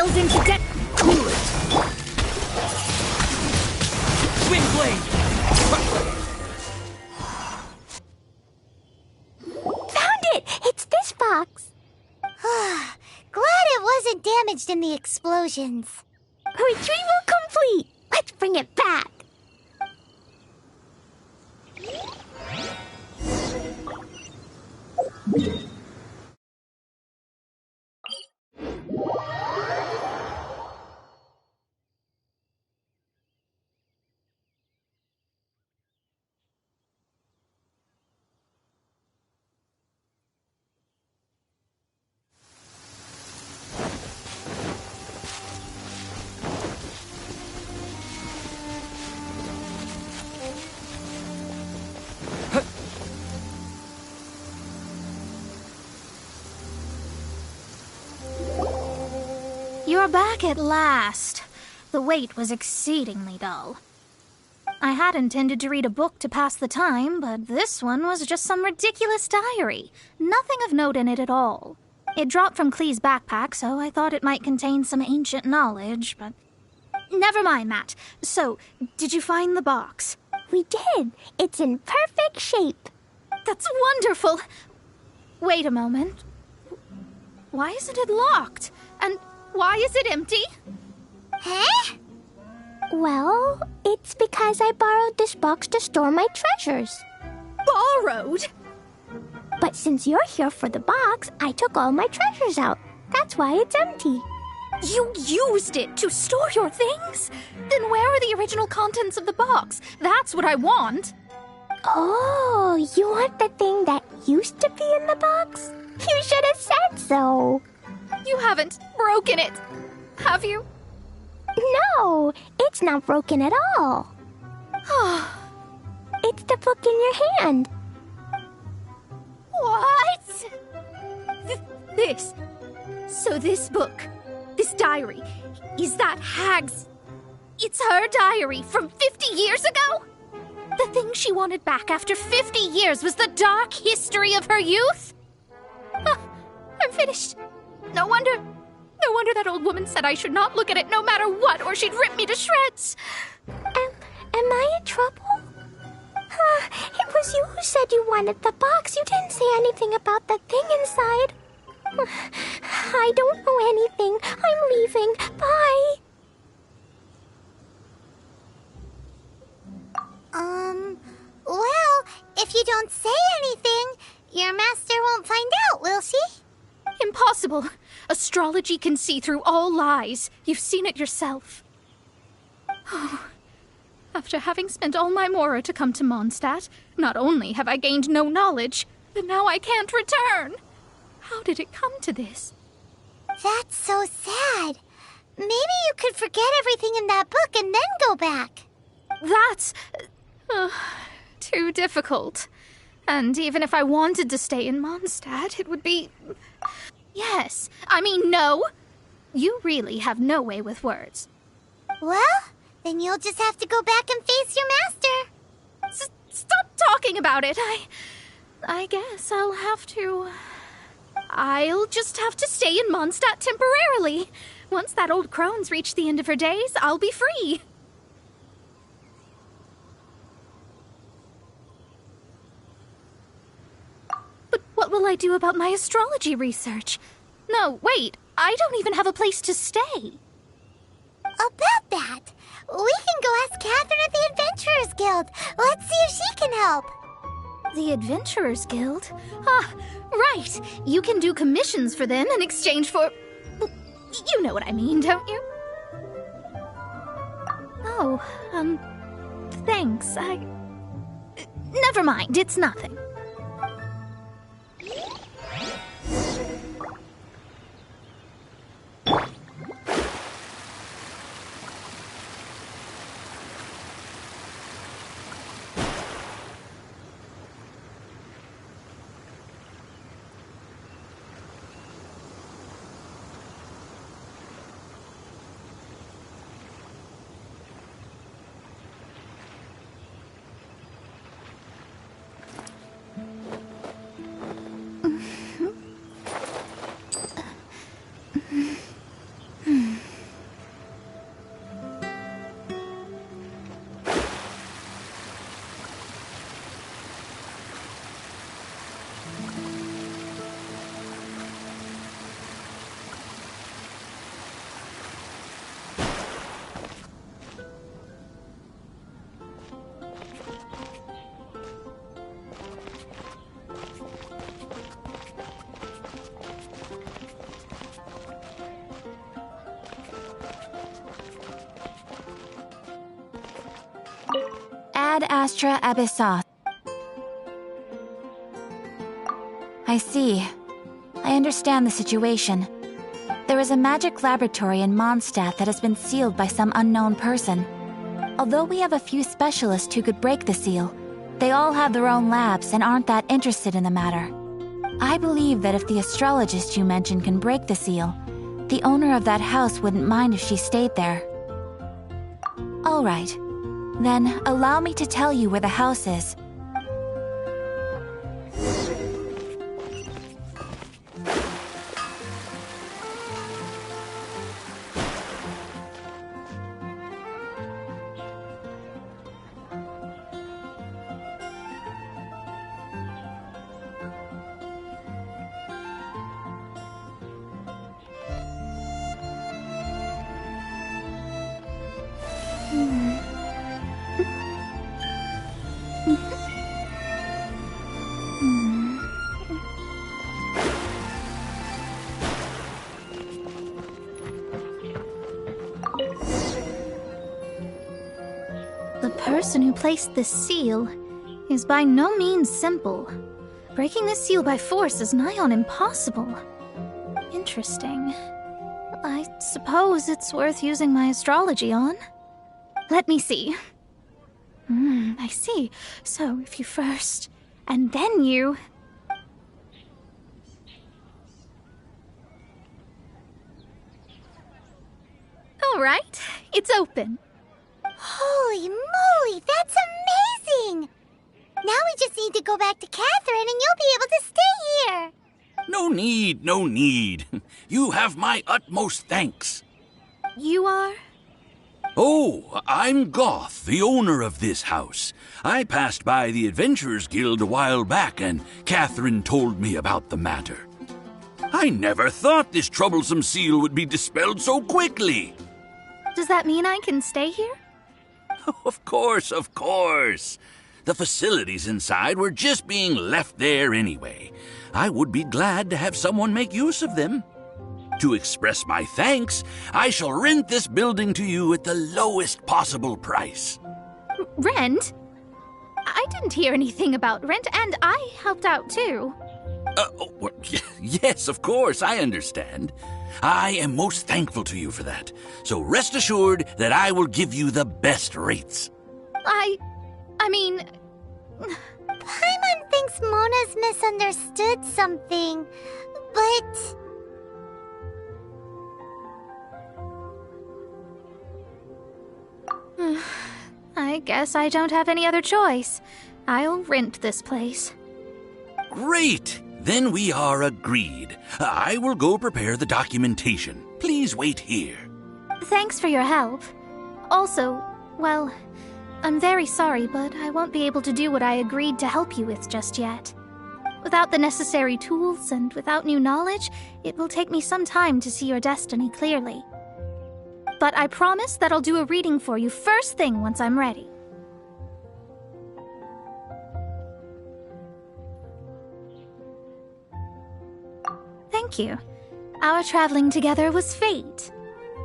miles into debt. Cool it! Wind blade! Found it! It's this box. Glad it wasn't damaged in the explosions. Retrieval complete. Let's bring it back. You're back at last. The wait was exceedingly dull. I had intended to read a book to pass the time, but this one was just some ridiculous diary. Nothing of note in it at all. It dropped from Clee's backpack, so I thought it might contain some ancient knowledge, but... Never mind that. So, did you find the box? We did. It's in perfect shape. That's wonderful! Wait a moment. Why isn't it locked? And why is it empty? Huh? Well, it's because I borrowed this box to store my treasures. Borrowed? But since you're here for the box, I took all my treasures out. That's why it's empty. You used it to store your things? Then where are the original contents of the box? That's what I want. Oh, you want the thing that used to be in the box? You should have said so. You haven't broken it, have you? No, it's not broken at all. It's the book in your hand. What? This. So this book, this diary, is that Hag's... It's her diary from 50 years ago? The thing she wanted back after 50 years was the dark history of her youth? I'm finished. No wonder that old woman said I should not look at it no matter what, or she'd rip me to shreds. Am I in trouble? It was you who said you wanted the box. You didn't say anything about the thing inside. I don't know anything. I'm leaving. Bye. Well, if you don't say anything, your master won't find out, will she? Impossible. Astrology can see through all lies. You've seen it yourself. After having spent all my mora to come to Mondstadt, not only have I gained no knowledge, but now I can't return. How did it come to this? That's so sad. Maybe you could forget everything in that book and then go back. That's... too difficult. And even if I wanted to stay in Mondstadt, it would be... Yes, I mean no. You really have no way with words. Well, then you'll just have to go back and face your master. Stop talking about it. I guess I'll have to... I'll just have to stay in Mondstadt temporarily. Once that old crone's reached the end of her days, I'll be free. But what will I do about my astrology research? No, wait, I don't even have a place to stay. About that, we can go ask Catherine at the Adventurers Guild. Let's see if she can help. The Adventurers Guild? Ah, right. You can do commissions for them in exchange for... You know what I mean, don't you? Oh, thanks. Never mind, it's nothing. Ad Astra Abyssoth. I see. I understand the situation. There is a magic laboratory in Mondstadt that has been sealed by some unknown person. Although we have a few specialists who could break the seal, they all have their own labs and aren't that interested in the matter. I believe that if the astrologist you mentioned can break the seal, the owner of that house wouldn't mind if she stayed there. All right. Then, allow me to tell you where the house is. The person who placed this seal is by no means simple. Breaking this seal by force is nigh on impossible. Interesting. I suppose it's worth using my astrology on. Let me see. I see. So if you first, and then you... All right, it's open. Holy moly, that's amazing! Now we just need to go back to Catherine and you'll be able to stay here. No need, no need. You have my utmost thanks. You are? Oh, I'm Goth, the owner of this house. I passed by the Adventurers Guild a while back, and Catherine told me about the matter. I never thought this troublesome seal would be dispelled so quickly. Does that mean I can stay here? Of course, of course. The facilities inside were just being left there anyway. I would be glad to have someone make use of them. To express my thanks, I shall rent this building to you at the lowest possible price. Rent? I didn't hear anything about rent, and I helped out too. Yes, of course, I understand. I am most thankful to you for that. So rest assured that I will give you the best rates. I mean... Paimon thinks Mona's misunderstood something, but... I guess I don't have any other choice. I'll rent this place. Great! Then we are agreed. I will go prepare the documentation. Please wait here. Thanks for your help. Also, well, I'm very sorry, but I won't be able to do what I agreed to help you with just yet. Without the necessary tools and without new knowledge, it will take me some time to see your destiny clearly. But I promise that I'll do a reading for you first thing once I'm ready. Thank you. Our traveling together was fate.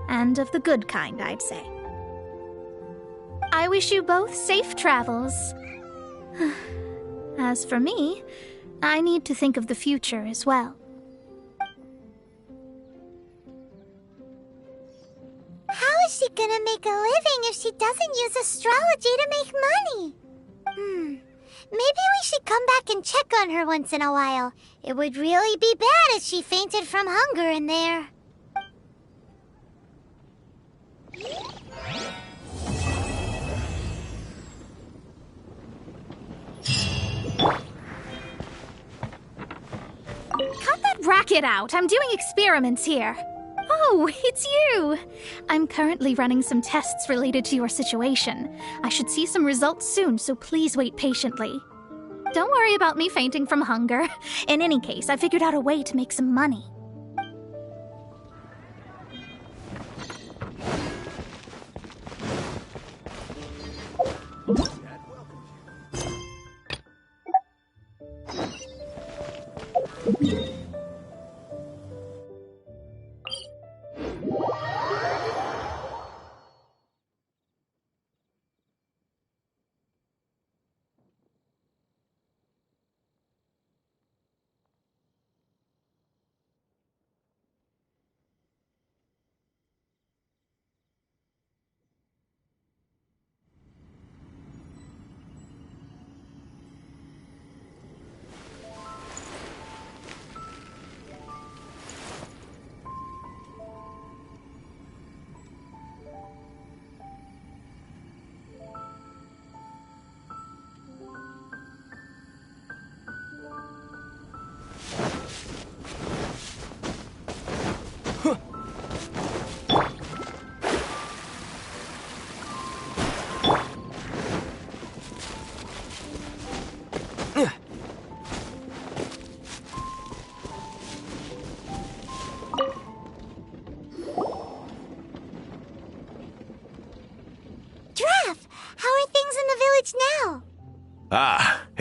And of the good kind, I'd say. I wish you both safe travels. As for me, I need to think of the future as well. How is she gonna make a living if she doesn't use astrology to make money? Maybe we should come back and check on her once in a while. It would really be bad if she fainted from hunger in there. Cut that racket out! I'm doing experiments here. Oh, it's you! I'm currently running some tests related to your situation. I should see some results soon, so please wait patiently. Don't worry about me fainting from hunger. In any case, I figured out a way to make some money.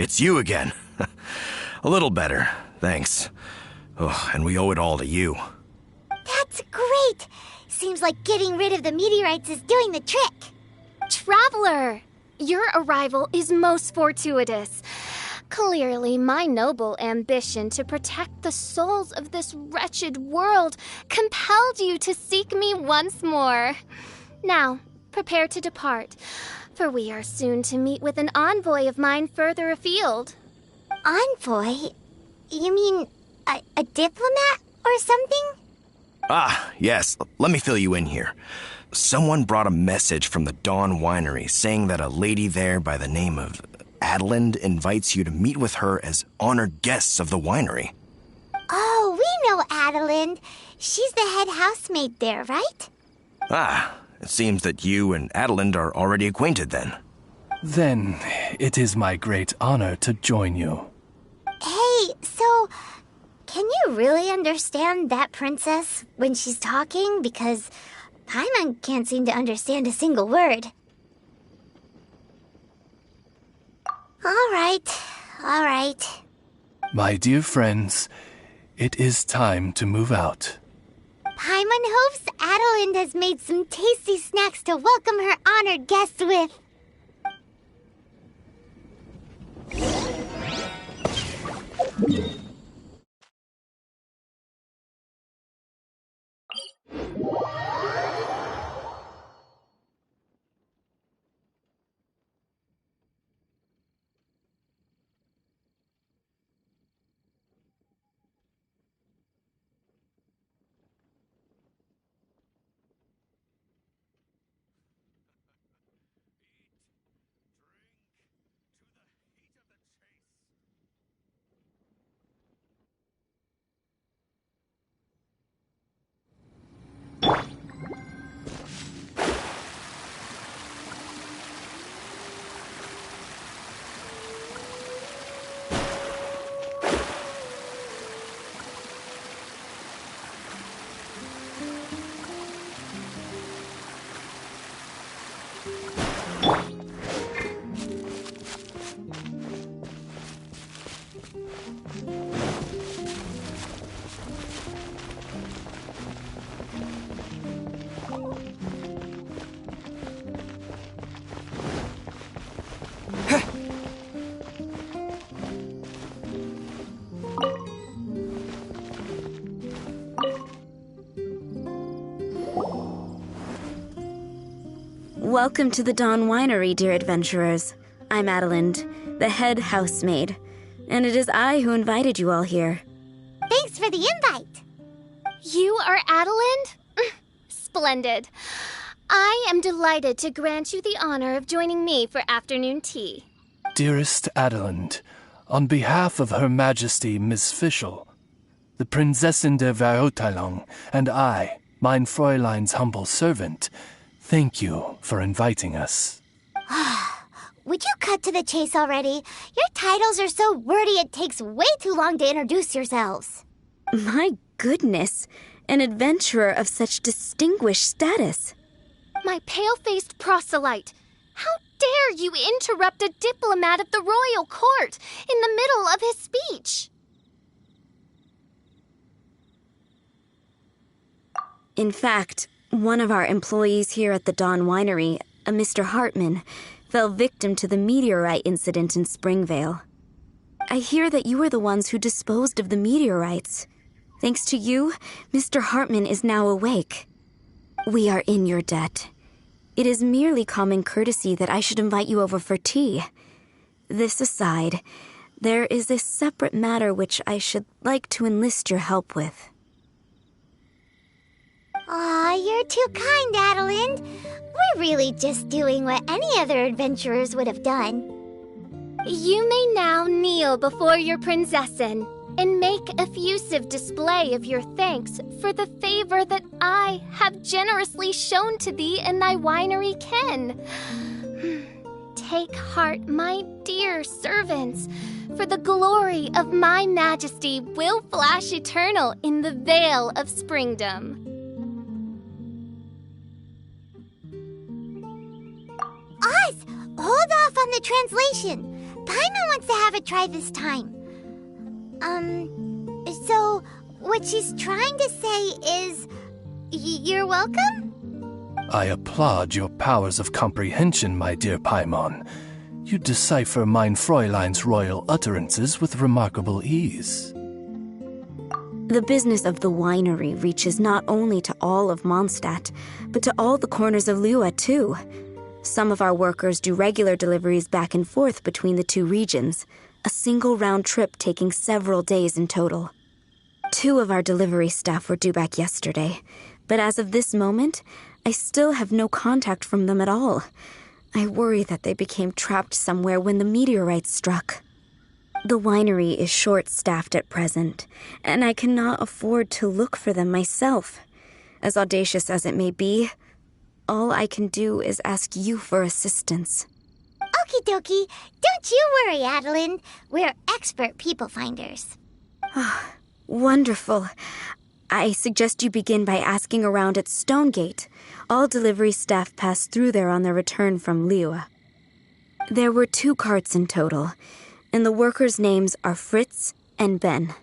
it's you again. A little better, thanks. Oh, and we owe it all to you. That's great! Seems like getting rid of the meteorites is doing the trick. Traveler! Your arrival is most fortuitous. Clearly, my noble ambition to protect the souls of this wretched world compelled you to seek me once more. Now, prepare to depart, for we are soon to meet with an envoy of mine further afield. Envoy? You mean a diplomat or something? Ah, yes. Let me fill you in here. Someone brought a message from the Dawn Winery saying that a lady there by the name of Adeline invites you to meet with her as honored guests of the winery. Oh, we know Adeline. She's the head housemaid there, right? Ah, it seems that you and Adeline are already acquainted then. Then it is my great honor to join you. Hey, so can you really understand that princess when she's talking? Because Paimon can't seem to understand a single word. All right. My dear friends, it is time to move out. Paimon hopes Adeline has made some tasty snacks to welcome her honored guests with. Welcome to the Dawn Winery, dear adventurers. I'm Adeline, the head housemaid, and it is I who invited you all here. Thanks for the invite. You are Adeline? Splendid. I am delighted to grant you the honor of joining me for afternoon tea. Dearest Adeline, on behalf of Her Majesty Miss Fischl, the Prinzessin der Verurteilung, and I, mein Fräulein's humble servant, thank you for inviting us. Would you cut to the chase already? Your titles are so wordy it takes way too long to introduce yourselves. My goodness, an adventurer of such distinguished status. My pale-faced proselyte, how dare you interrupt a diplomat of the royal court in the middle of his speech? In fact, one of our employees here at the Dawn Winery, a Mr. Hartman, fell victim to the meteorite incident in Springvale. I hear that you were the ones who disposed of the meteorites. Thanks to you, Mr. Hartman is now awake. We are in your debt. It is merely common courtesy that I should invite you over for tea. This aside, there is a separate matter which I should like to enlist your help with. Aw, you're too kind, Adeline. We're really just doing what any other adventurers would have done. You may now kneel before your Prinzessin and make effusive display of your thanks for the favor that I have generously shown to thee and thy winery ken. Take heart, my dear servants, for the glory of my majesty will flash eternal in the Vale of Springdom. Oz, hold off on the translation. Paimon wants to have a try this time. So what she's trying to say is, you're welcome? I applaud your powers of comprehension, my dear Paimon. You decipher mein Fräulein's royal utterances with remarkable ease. The business of the winery reaches not only to all of Mondstadt, but to all the corners of Liyue, too. Some of our workers do regular deliveries back and forth between the two regions, a single round trip taking several days in total. 2 of our delivery staff were due back yesterday, but as of this moment, I still have no contact from them at all. I worry that they became trapped somewhere when the meteorite struck. The winery is short-staffed at present, and I cannot afford to look for them myself. As audacious as it may be, all I can do is ask you for assistance. Okie dokie. Don't you worry, Adeline. We're expert people finders. Wonderful. I suggest you begin by asking around at Stonegate. All delivery staff pass through there on their return from Liyue. There were 2 carts in total, and the workers' names are Fritz and Ben.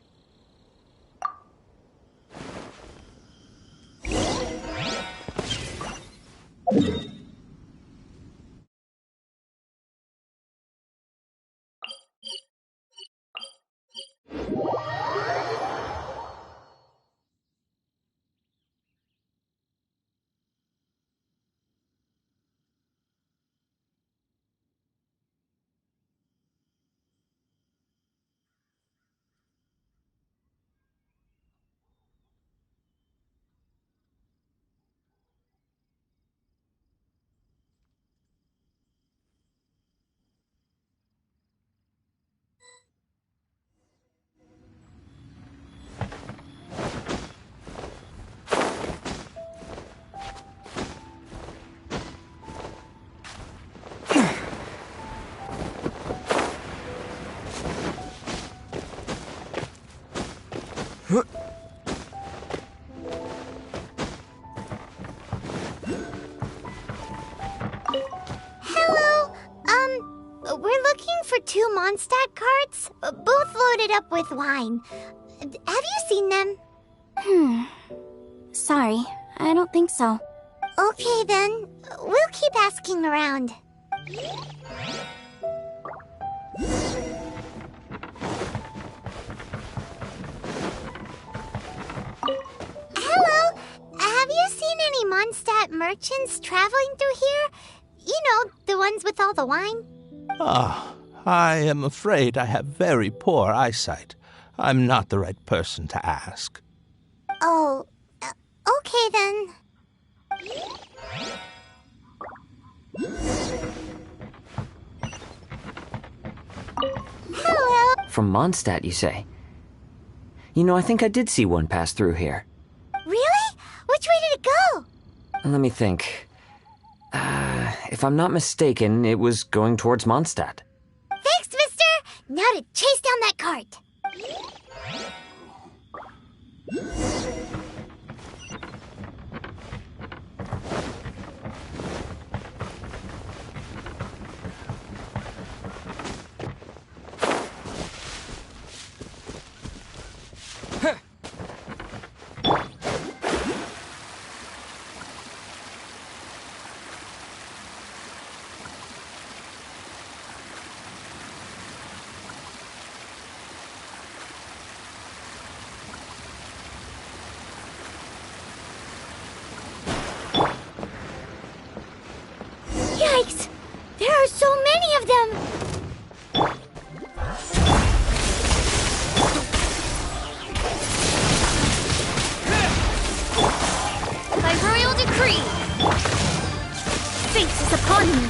Hello. We're looking for 2 Mondstadt carts, both loaded up with wine. Have you seen them? Sorry, I don't think so. Okay then. We'll keep asking around. Hello. Have you seen any Mondstadt merchants traveling through here? You know, the ones with all the wine? I am afraid I have very poor eyesight. I'm not the right person to ask. Oh, okay then. Hello. From Mondstadt, you say? You know, I think I did see one pass through here. Really? Which way did it go? Let me think. If I'm not mistaken, it was going towards Mondstadt. Thanks, mister! Now to chase down that cart. Yikes! There are so many of them! By royal decree, fate is upon me.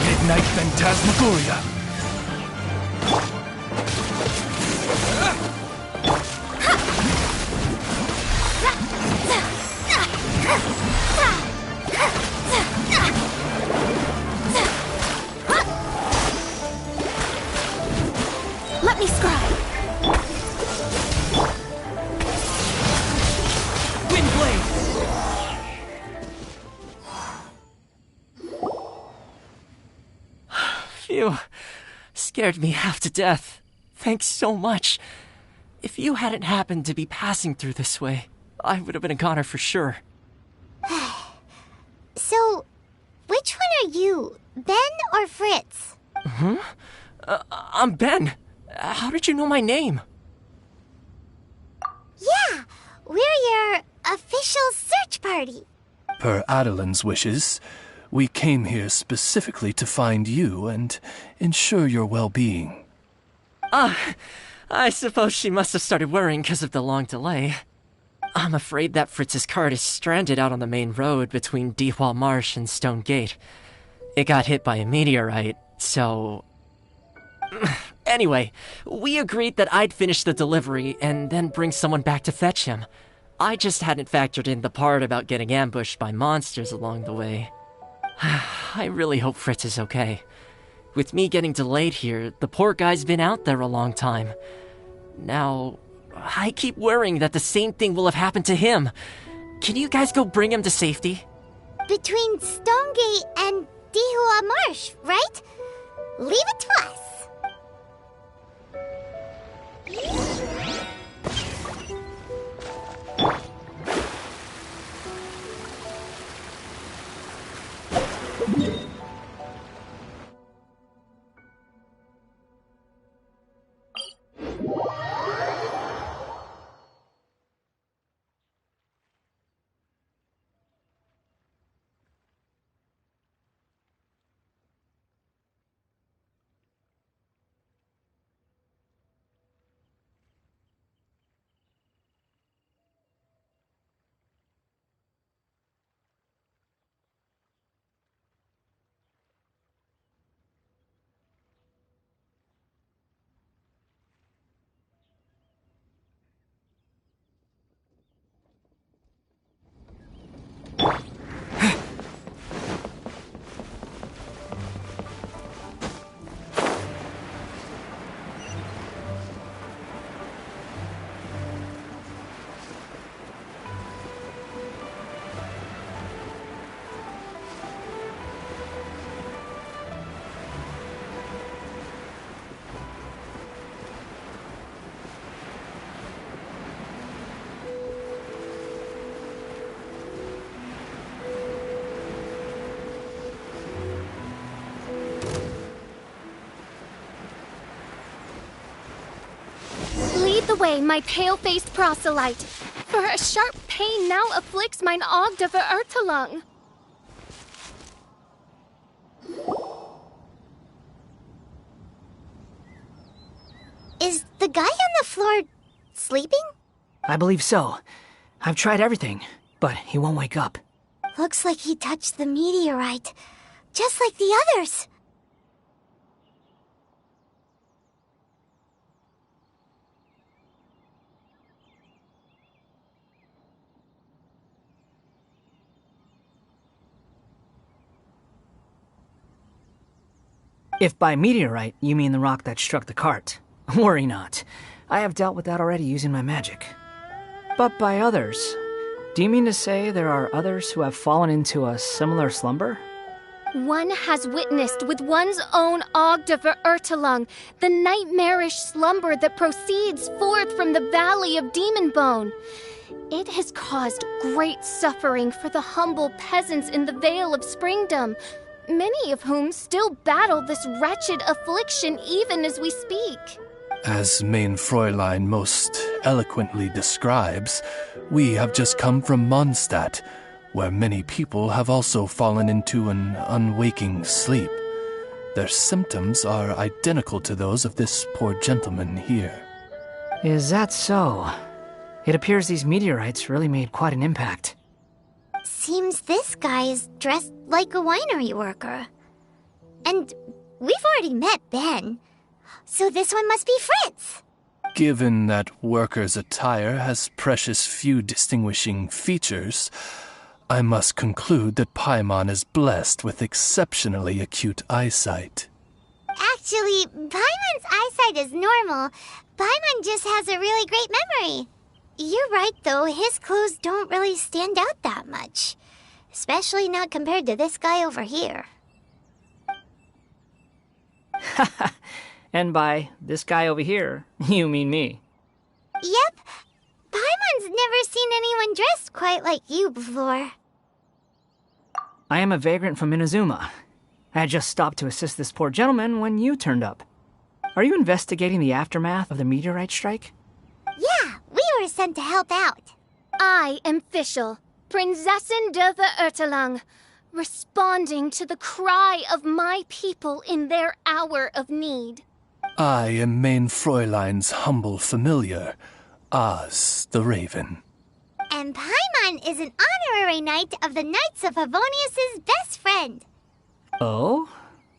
Midnight Phantasmagoria. Phew. Scared me half to death. Thanks so much. If you hadn't happened to be passing through this way, I would have been a goner for sure. So, which one are you, Ben or Fritz? I'm Ben. How did you know my name? Yeah, we're your official search party. Per Adeline's wishes, we came here specifically to find you and ensure your well-being. I suppose she must have started worrying because of the long delay. I'm afraid that Fritz's cart is stranded out on the main road between Dihua Marsh and Stone Gate. It got hit by a meteorite, so... Anyway, we agreed that I'd finish the delivery and then bring someone back to fetch him. I just hadn't factored in the part about getting ambushed by monsters along the way. I really hope Fritz is okay. With me getting delayed here, the poor guy's been out there a long time. Now, I keep worrying that the same thing will have happened to him. Can you guys go bring him to safety? Between Stonegate and Dihua Marsh, right? Leave it to us. Lead the way, my pale-faced proselyte, for a sharp pain now afflicts mine Ogd of Ertelung. Is the guy on the floor sleeping? I believe so. I've tried everything, but he won't wake up. Looks like he touched the meteorite, just like the others. If by meteorite you mean the rock that struck the cart, worry not. I have dealt with that already using my magic. But by others, do you mean to say there are others who have fallen into a similar slumber? One has witnessed with one's own Ogd of Ertelung the nightmarish slumber that proceeds forth from the Valley of Demonbone. It has caused great suffering for the humble peasants in the Vale of Springdom, many of whom still battle this wretched affliction even as we speak. As Main Fräulein most eloquently describes, we have just come from Mondstadt, where many people have also fallen into an unwaking sleep. Their symptoms are identical to those of this poor gentleman here. Is that so? It appears these meteorites really made quite an impact. Seems this guy is dressed like a winery worker. And we've already met Ben, so this one must be Fritz. Given that worker's attire has precious few distinguishing features, I must conclude that Paimon is blessed with exceptionally acute eyesight. Actually, Paimon's eyesight is normal. Paimon just has a really great memory. You're right, though. His clothes don't really stand out that much. Especially not compared to this guy over here. And by this guy over here, you mean me. Yep. Paimon's never seen anyone dressed quite like you before. I am a vagrant from Inazuma. I had just stopped to assist this poor gentleman when you turned up. Are you investigating the aftermath of the meteorite strike? Yeah, we were sent to help out. I am Fischl, Prinzessin der Verurteilung, responding to the cry of my people in their hour of need. I am Main Fräulein's humble familiar, Oz the Raven. And Paimon is an honorary knight of the Knights of Favonius' best friend. Oh?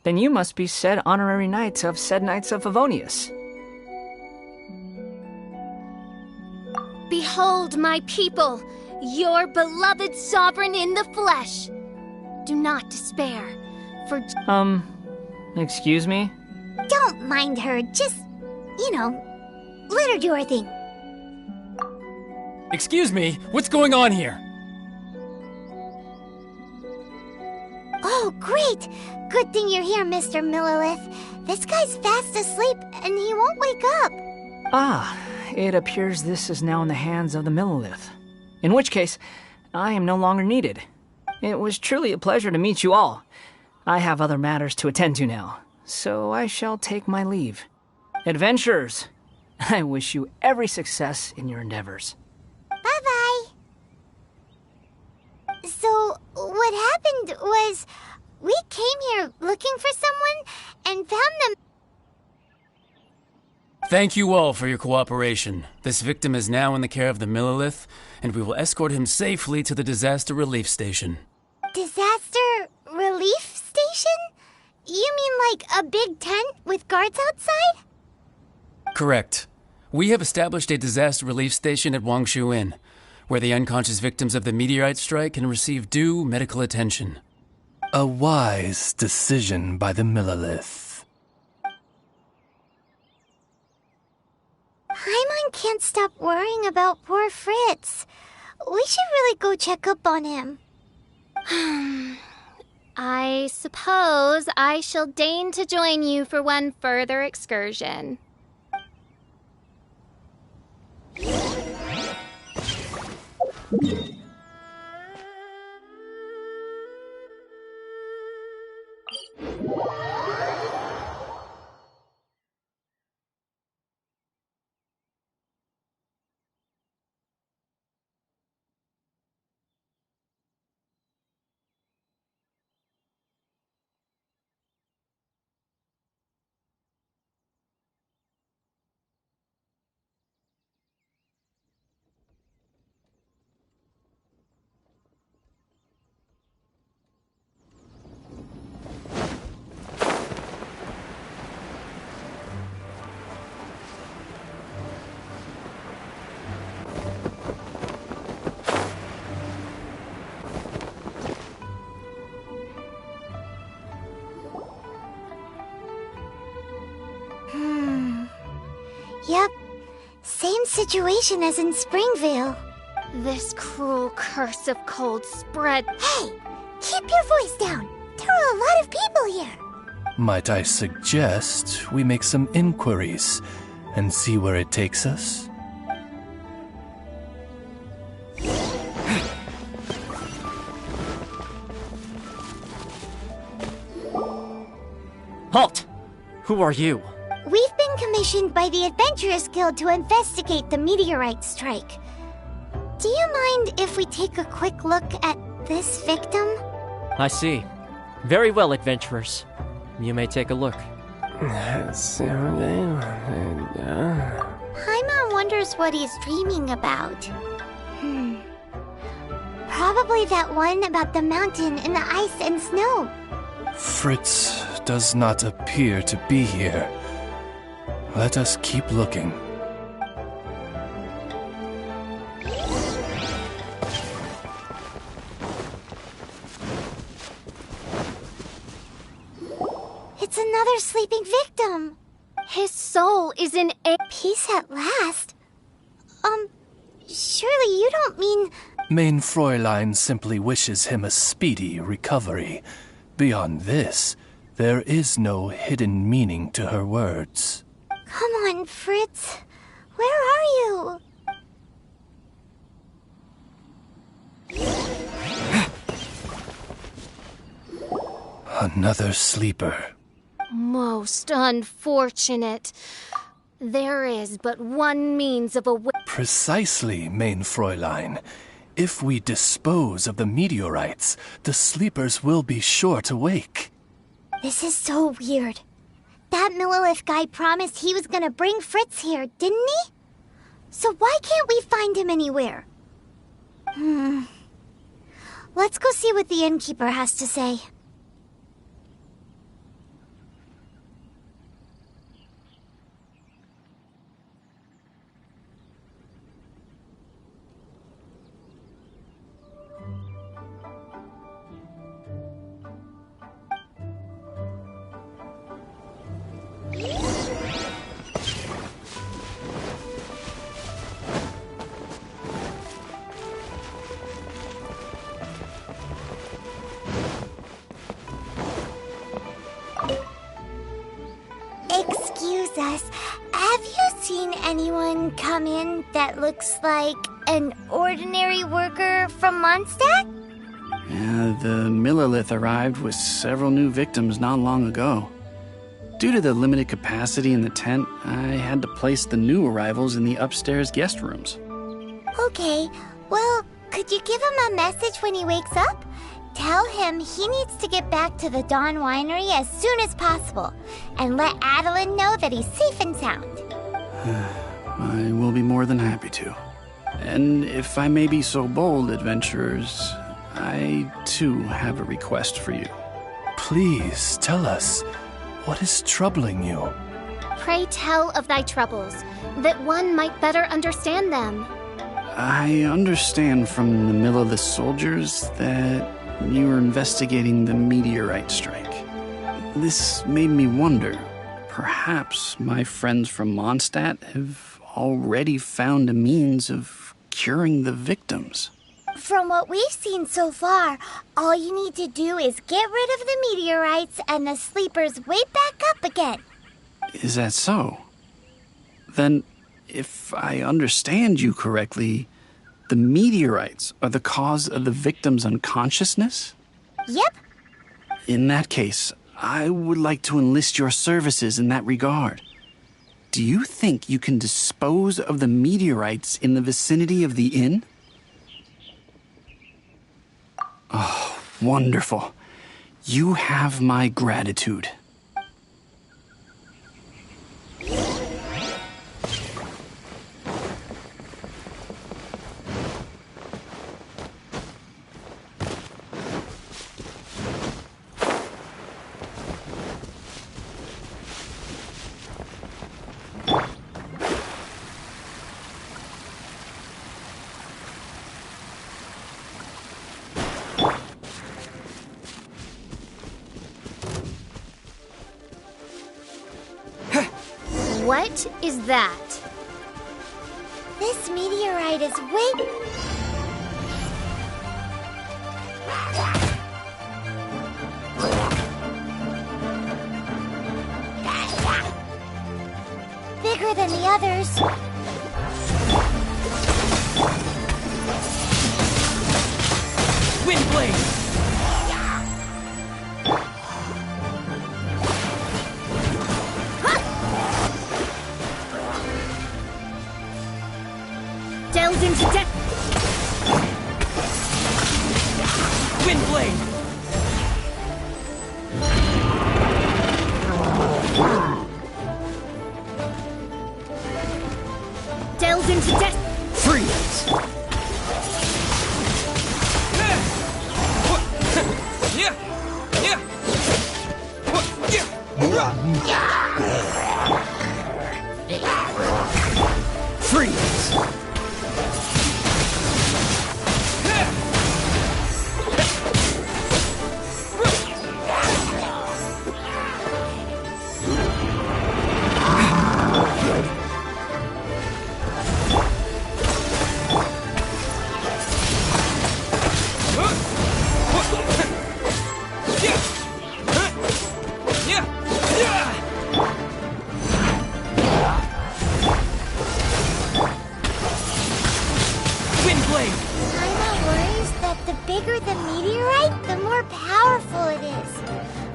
Then you must be said honorary knight of said Knights of Favonius. Behold my people, your beloved sovereign in the flesh. Do not despair, for... Excuse me? Don't mind her, just, let her do her thing. Excuse me, what's going on here? Oh, great! Good thing you're here, Mr. Millilith. This guy's fast asleep, and he won't wake up. Ah, it appears this is now in the hands of the Millilith. In which case, I am no longer needed. It was truly a pleasure to meet you all. I have other matters to attend to now, so I shall take my leave. Adventurers, I wish you every success in your endeavors. Bye-bye. So, what happened was, we came here looking for someone and found them. Thank you all for your cooperation. This victim is now in the care of the Millilith, and we will escort him safely to the disaster relief station. Disaster relief station? You mean like a big tent with guards outside? Correct. We have established a disaster relief station at Wangshu Inn, where the unconscious victims of the meteorite strike can receive due medical attention. A wise decision by the Millilith. Paimon can't stop worrying about poor Fritz. We should really go check up on him. I suppose I shall deign to join you for one further excursion. Yep. Same situation as in Springvale. This cruel curse of cold spread. Hey! Keep your voice down! There are a lot of people here! Might I suggest we make some inquiries and see where it takes us? Halt! Who are you? We've been commissioned by the Adventurers Guild to investigate the meteorite strike. Do you mind if we take a quick look at this victim? I see. Very well, adventurers. You may take a look. Paimon wonders what he's dreaming about. Probably that one about the mountain and the ice and snow. Fritz does not appear to be here. Let us keep looking. It's another sleeping victim. His soul is in peace at last. Surely you don't mean... Main Fräulein simply wishes him a speedy recovery. Beyond this, There is no hidden meaning to her words. Come on, Fritz. Where are you? Another sleeper. Most unfortunate. There is but one means of Precisely, main Fräulein. If we dispose of the meteorites, the sleepers will be sure to wake. This is so weird. That Millilith guy promised he was gonna bring Fritz here, didn't he? So why can't we find him anywhere? Let's go see what the innkeeper has to say. Excuse us, have you seen anyone come in that looks like an ordinary worker from Mondstadt? Yeah, the Millilith arrived with several new victims not long ago. Due to the limited capacity in the tent, I had to place the new arrivals in the upstairs guest rooms. Okay, well, could you give him a message when he wakes up? Tell him he needs to get back to the Dawn Winery as soon as possible, and let Adeline know that he's safe and sound. I will be more than happy to. And if I may be so bold, adventurers, I too have a request for you. Please tell us, what is troubling you? Pray tell of thy troubles, that one might better understand them. I understand from the Millilith soldiers that you were investigating the meteorite strike. This made me wonder, perhaps my friends from Mondstadt have already found a means of curing the victims. From what we've seen so far, all you need to do is get rid of the meteorites and the sleepers wake back up again. Is that so? Then, if I understand you correctly, the meteorites are the cause of the victim's unconsciousness? Yep. In that case, I would like to enlist your services in that regard. Do you think you can dispose of the meteorites in the vicinity of the inn? Oh, wonderful. You have my gratitude. What is that? This meteorite is way... bigger than the others. Windblade! Delved into depth. Windblade! Delved into depth. Freeze! Freeze! bigger the meteorite, the more powerful it is.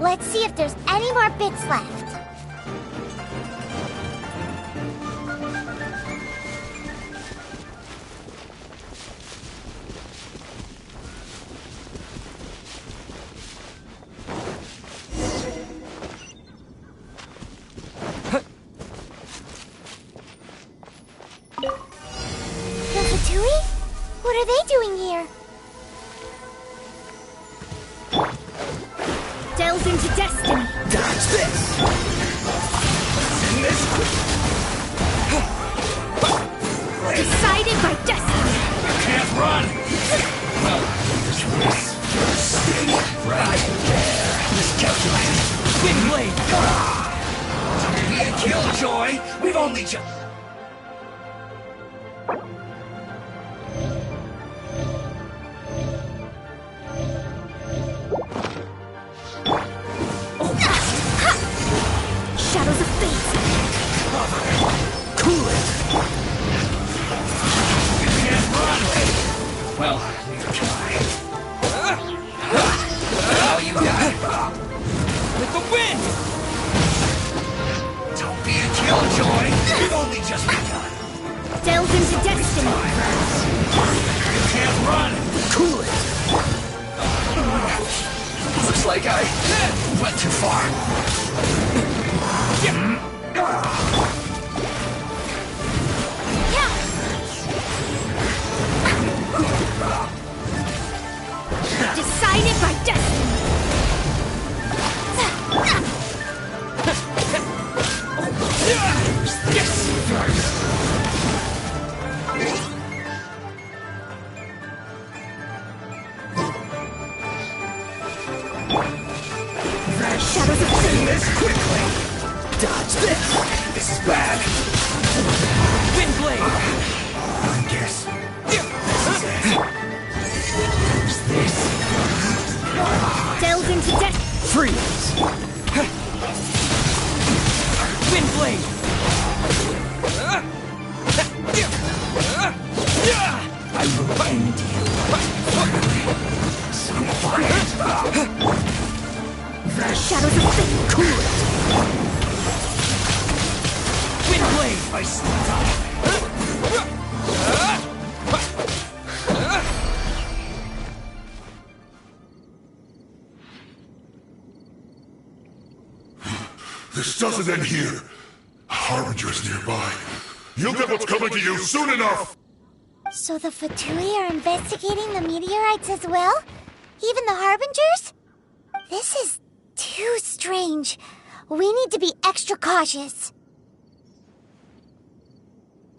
Let's see if there's any more bits left. The Fatui? What are they doing here? Delve into destiny. Dodge this! And this... Decided by destiny. Can't run! Well, this stay right there. Miscalculated. Big blade! Be a killjoy! We've only just... Shadows of fate. Cool it! You can't run! Well, neither can I. Now you die! With the wind! Don't be a killjoy! We've only just begun! Delve into destiny. You can't run! Cool it! Looks like I went too far. Decided by destiny. Shadows of this quickly! Dodge this! This is bad! Wind blade! I guess this is it. Who's this? Delve into destiny. Freeze! Wind blade! I will end you. Some fire! Shadows of fate. Cool it! Wind blade! I stop. This doesn't end here. Harbinger's nearby. You'll get what's coming to you soon enough! So the Fatui are investigating the meteorites as well? Even the Harbingers? This is too strange. We need to be extra cautious.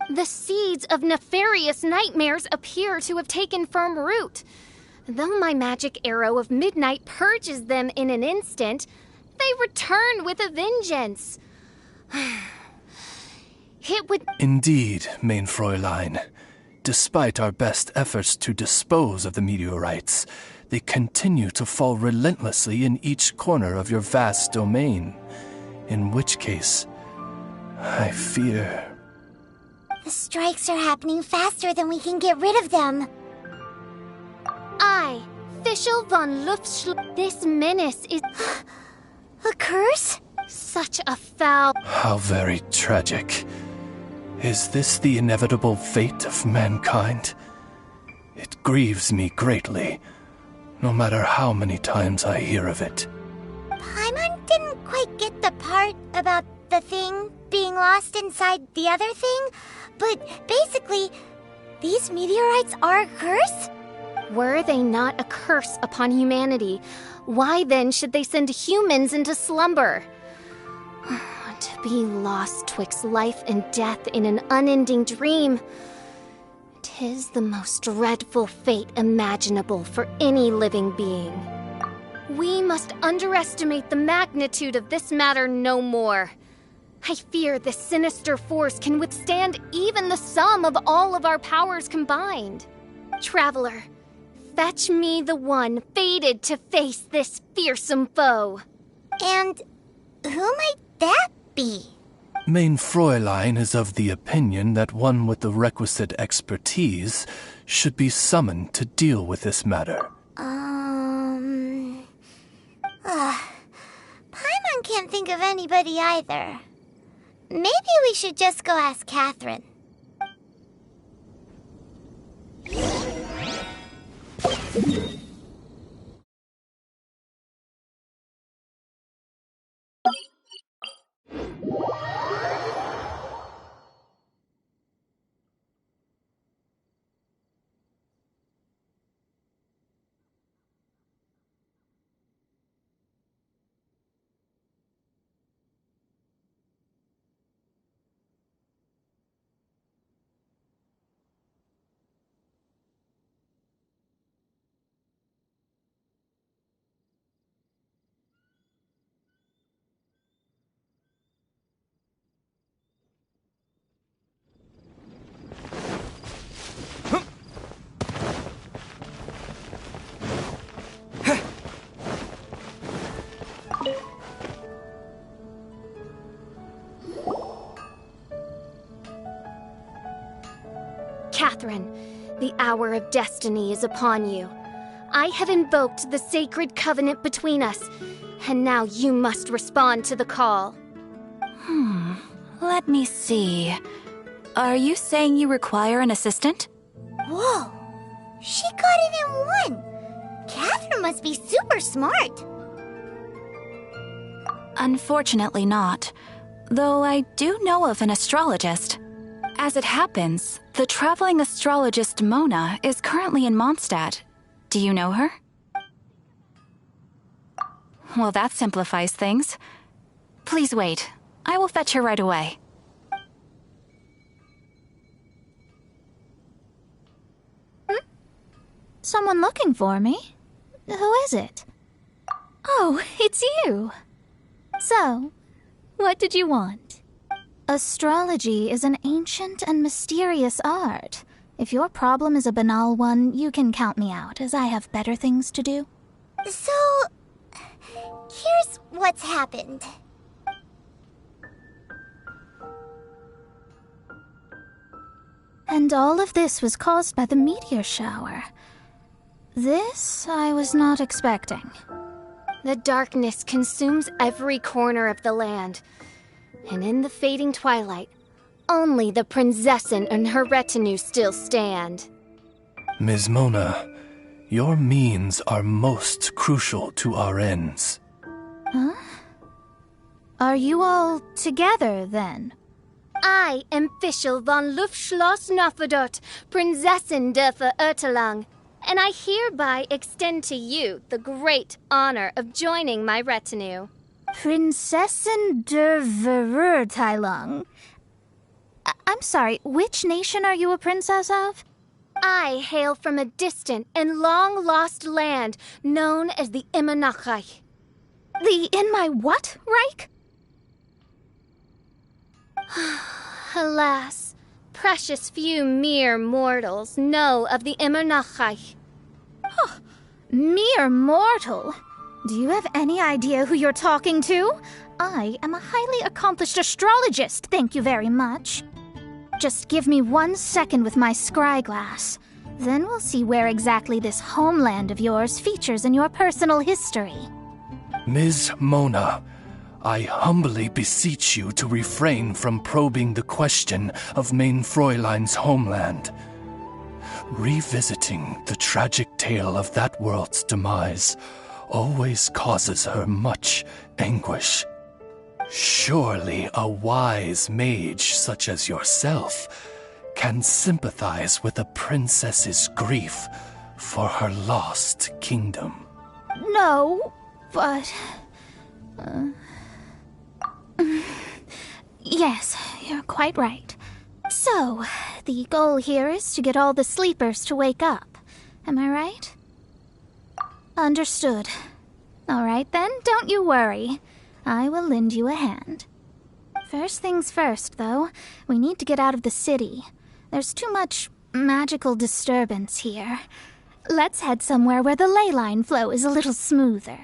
The seeds of nefarious nightmares appear to have taken firm root. Though my magic arrow of midnight purges them in an instant, they return with a vengeance. It would... Indeed, main Fräulein. Despite our best efforts to dispose of the meteorites, they continue to fall relentlessly in each corner of your vast domain. In which case, I fear... The strikes are happening faster than we can get rid of them. I, Fischl von Luftschl... This menace is... A curse? Such a foul... How very tragic. Is this the inevitable fate of mankind? It grieves me greatly, no matter how many times I hear of it. Paimon didn't quite get the part about the thing being lost inside the other thing, but basically, these meteorites are a curse? Were they not a curse upon humanity, why then should they send humans into slumber? To be lost twixt life and death in an unending dream. 'Tis the most dreadful fate imaginable for any living being. We must underestimate the magnitude of this matter no more. I fear this sinister force can withstand even the sum of all of our powers combined. Traveler, fetch me the one fated to face this fearsome foe. And who might that be? Main Fräulein is of the opinion that one with the requisite expertise should be summoned to deal with this matter Paimon can't think of anybody either. Maybe we should just go ask Catherine. Catherine, the hour of destiny is upon you. I have invoked the sacred covenant between us, and now you must respond to the call. Let me see. Are you saying you require an assistant? Whoa! She got it in one! Catherine must be super smart! Unfortunately not, though I do know of an astrologist. As it happens, the traveling astrologist Mona is currently in Mondstadt. Do you know her? Well, that simplifies things. Please wait. I will fetch her right away. Someone looking for me? Who is it? Oh, it's you! So, what did you want? Astrology is an ancient and mysterious art. If your problem is a banal one, you can count me out, as I have better things to do. So, here's what's happened. And all of this was caused by the meteor shower. This I was not expecting. The darkness consumes every corner of the land. And in the fading twilight, only the Prinzessin and her retinue still stand. Ms. Mona, your means are most crucial to our ends. Huh? Are you all together, then? I am Fischl von Luftschloss Nofedot, Prinzessin der Verirrtelang, and I hereby extend to you the great honor of joining my retinue. Prinzessin der Verirrtelang. I'm sorry, which nation are you a princess of? I hail from a distant and long-lost land known as the Immernachtreich. The in my what, Reich? Alas, precious few mere mortals know of the Immernachtreich. Mere mortal? Do you have any idea who you're talking to? I am a highly accomplished astrologist, thank you very much. Just give me 1 second with my scryglass. Then we'll see where exactly this homeland of yours features in your personal history. Ms. Mona, I humbly beseech you to refrain from probing the question of Main Fräulein's homeland. Revisiting the tragic tale of that world's demise always causes her much anguish. Surely a wise mage such as yourself can sympathize with a princess's grief for her lost kingdom. No, but... Yes, you're quite right. So, the goal here is to get all the sleepers to wake up. Am I right? Understood. All right then, don't you worry. I will lend you a hand. First things first, though, we need to get out of the city. There's too much magical disturbance here. Let's head somewhere where the ley line flow is a little smoother.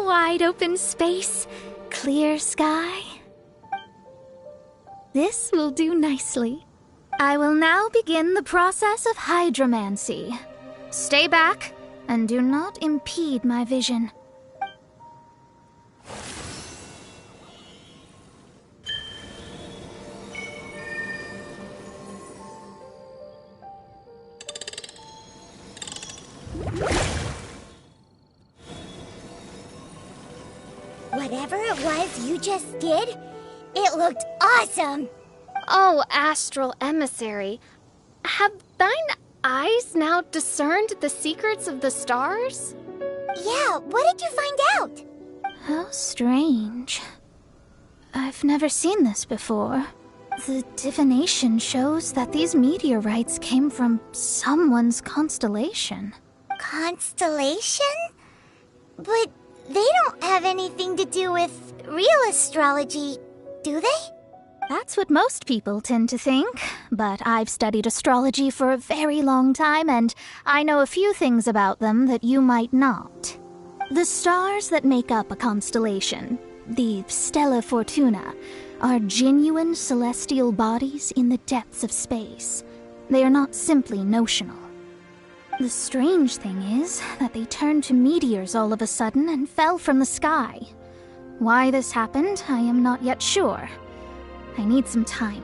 Wide open space, clear sky. This will do nicely. I will now begin the process of hydromancy. Stay back and do not impede my vision. Whatever it was you just did, it looked awesome! Oh, astral emissary, have thine eyes now discerned the secrets of the stars? Yeah, what did you find out? How strange. I've never seen this before. The divination shows that these meteorites came from someone's constellation. Constellation? But they don't have anything to do with real astrology, do they? That's what most people tend to think, but I've studied astrology for a very long time, and I know a few things about them that you might not. The stars that make up a constellation, the Stella Fortuna, are genuine celestial bodies in the depths of space. They are not simply notional. The strange thing is that they turned to meteors all of a sudden and fell from the sky. Why this happened, I am not yet sure. I need some time.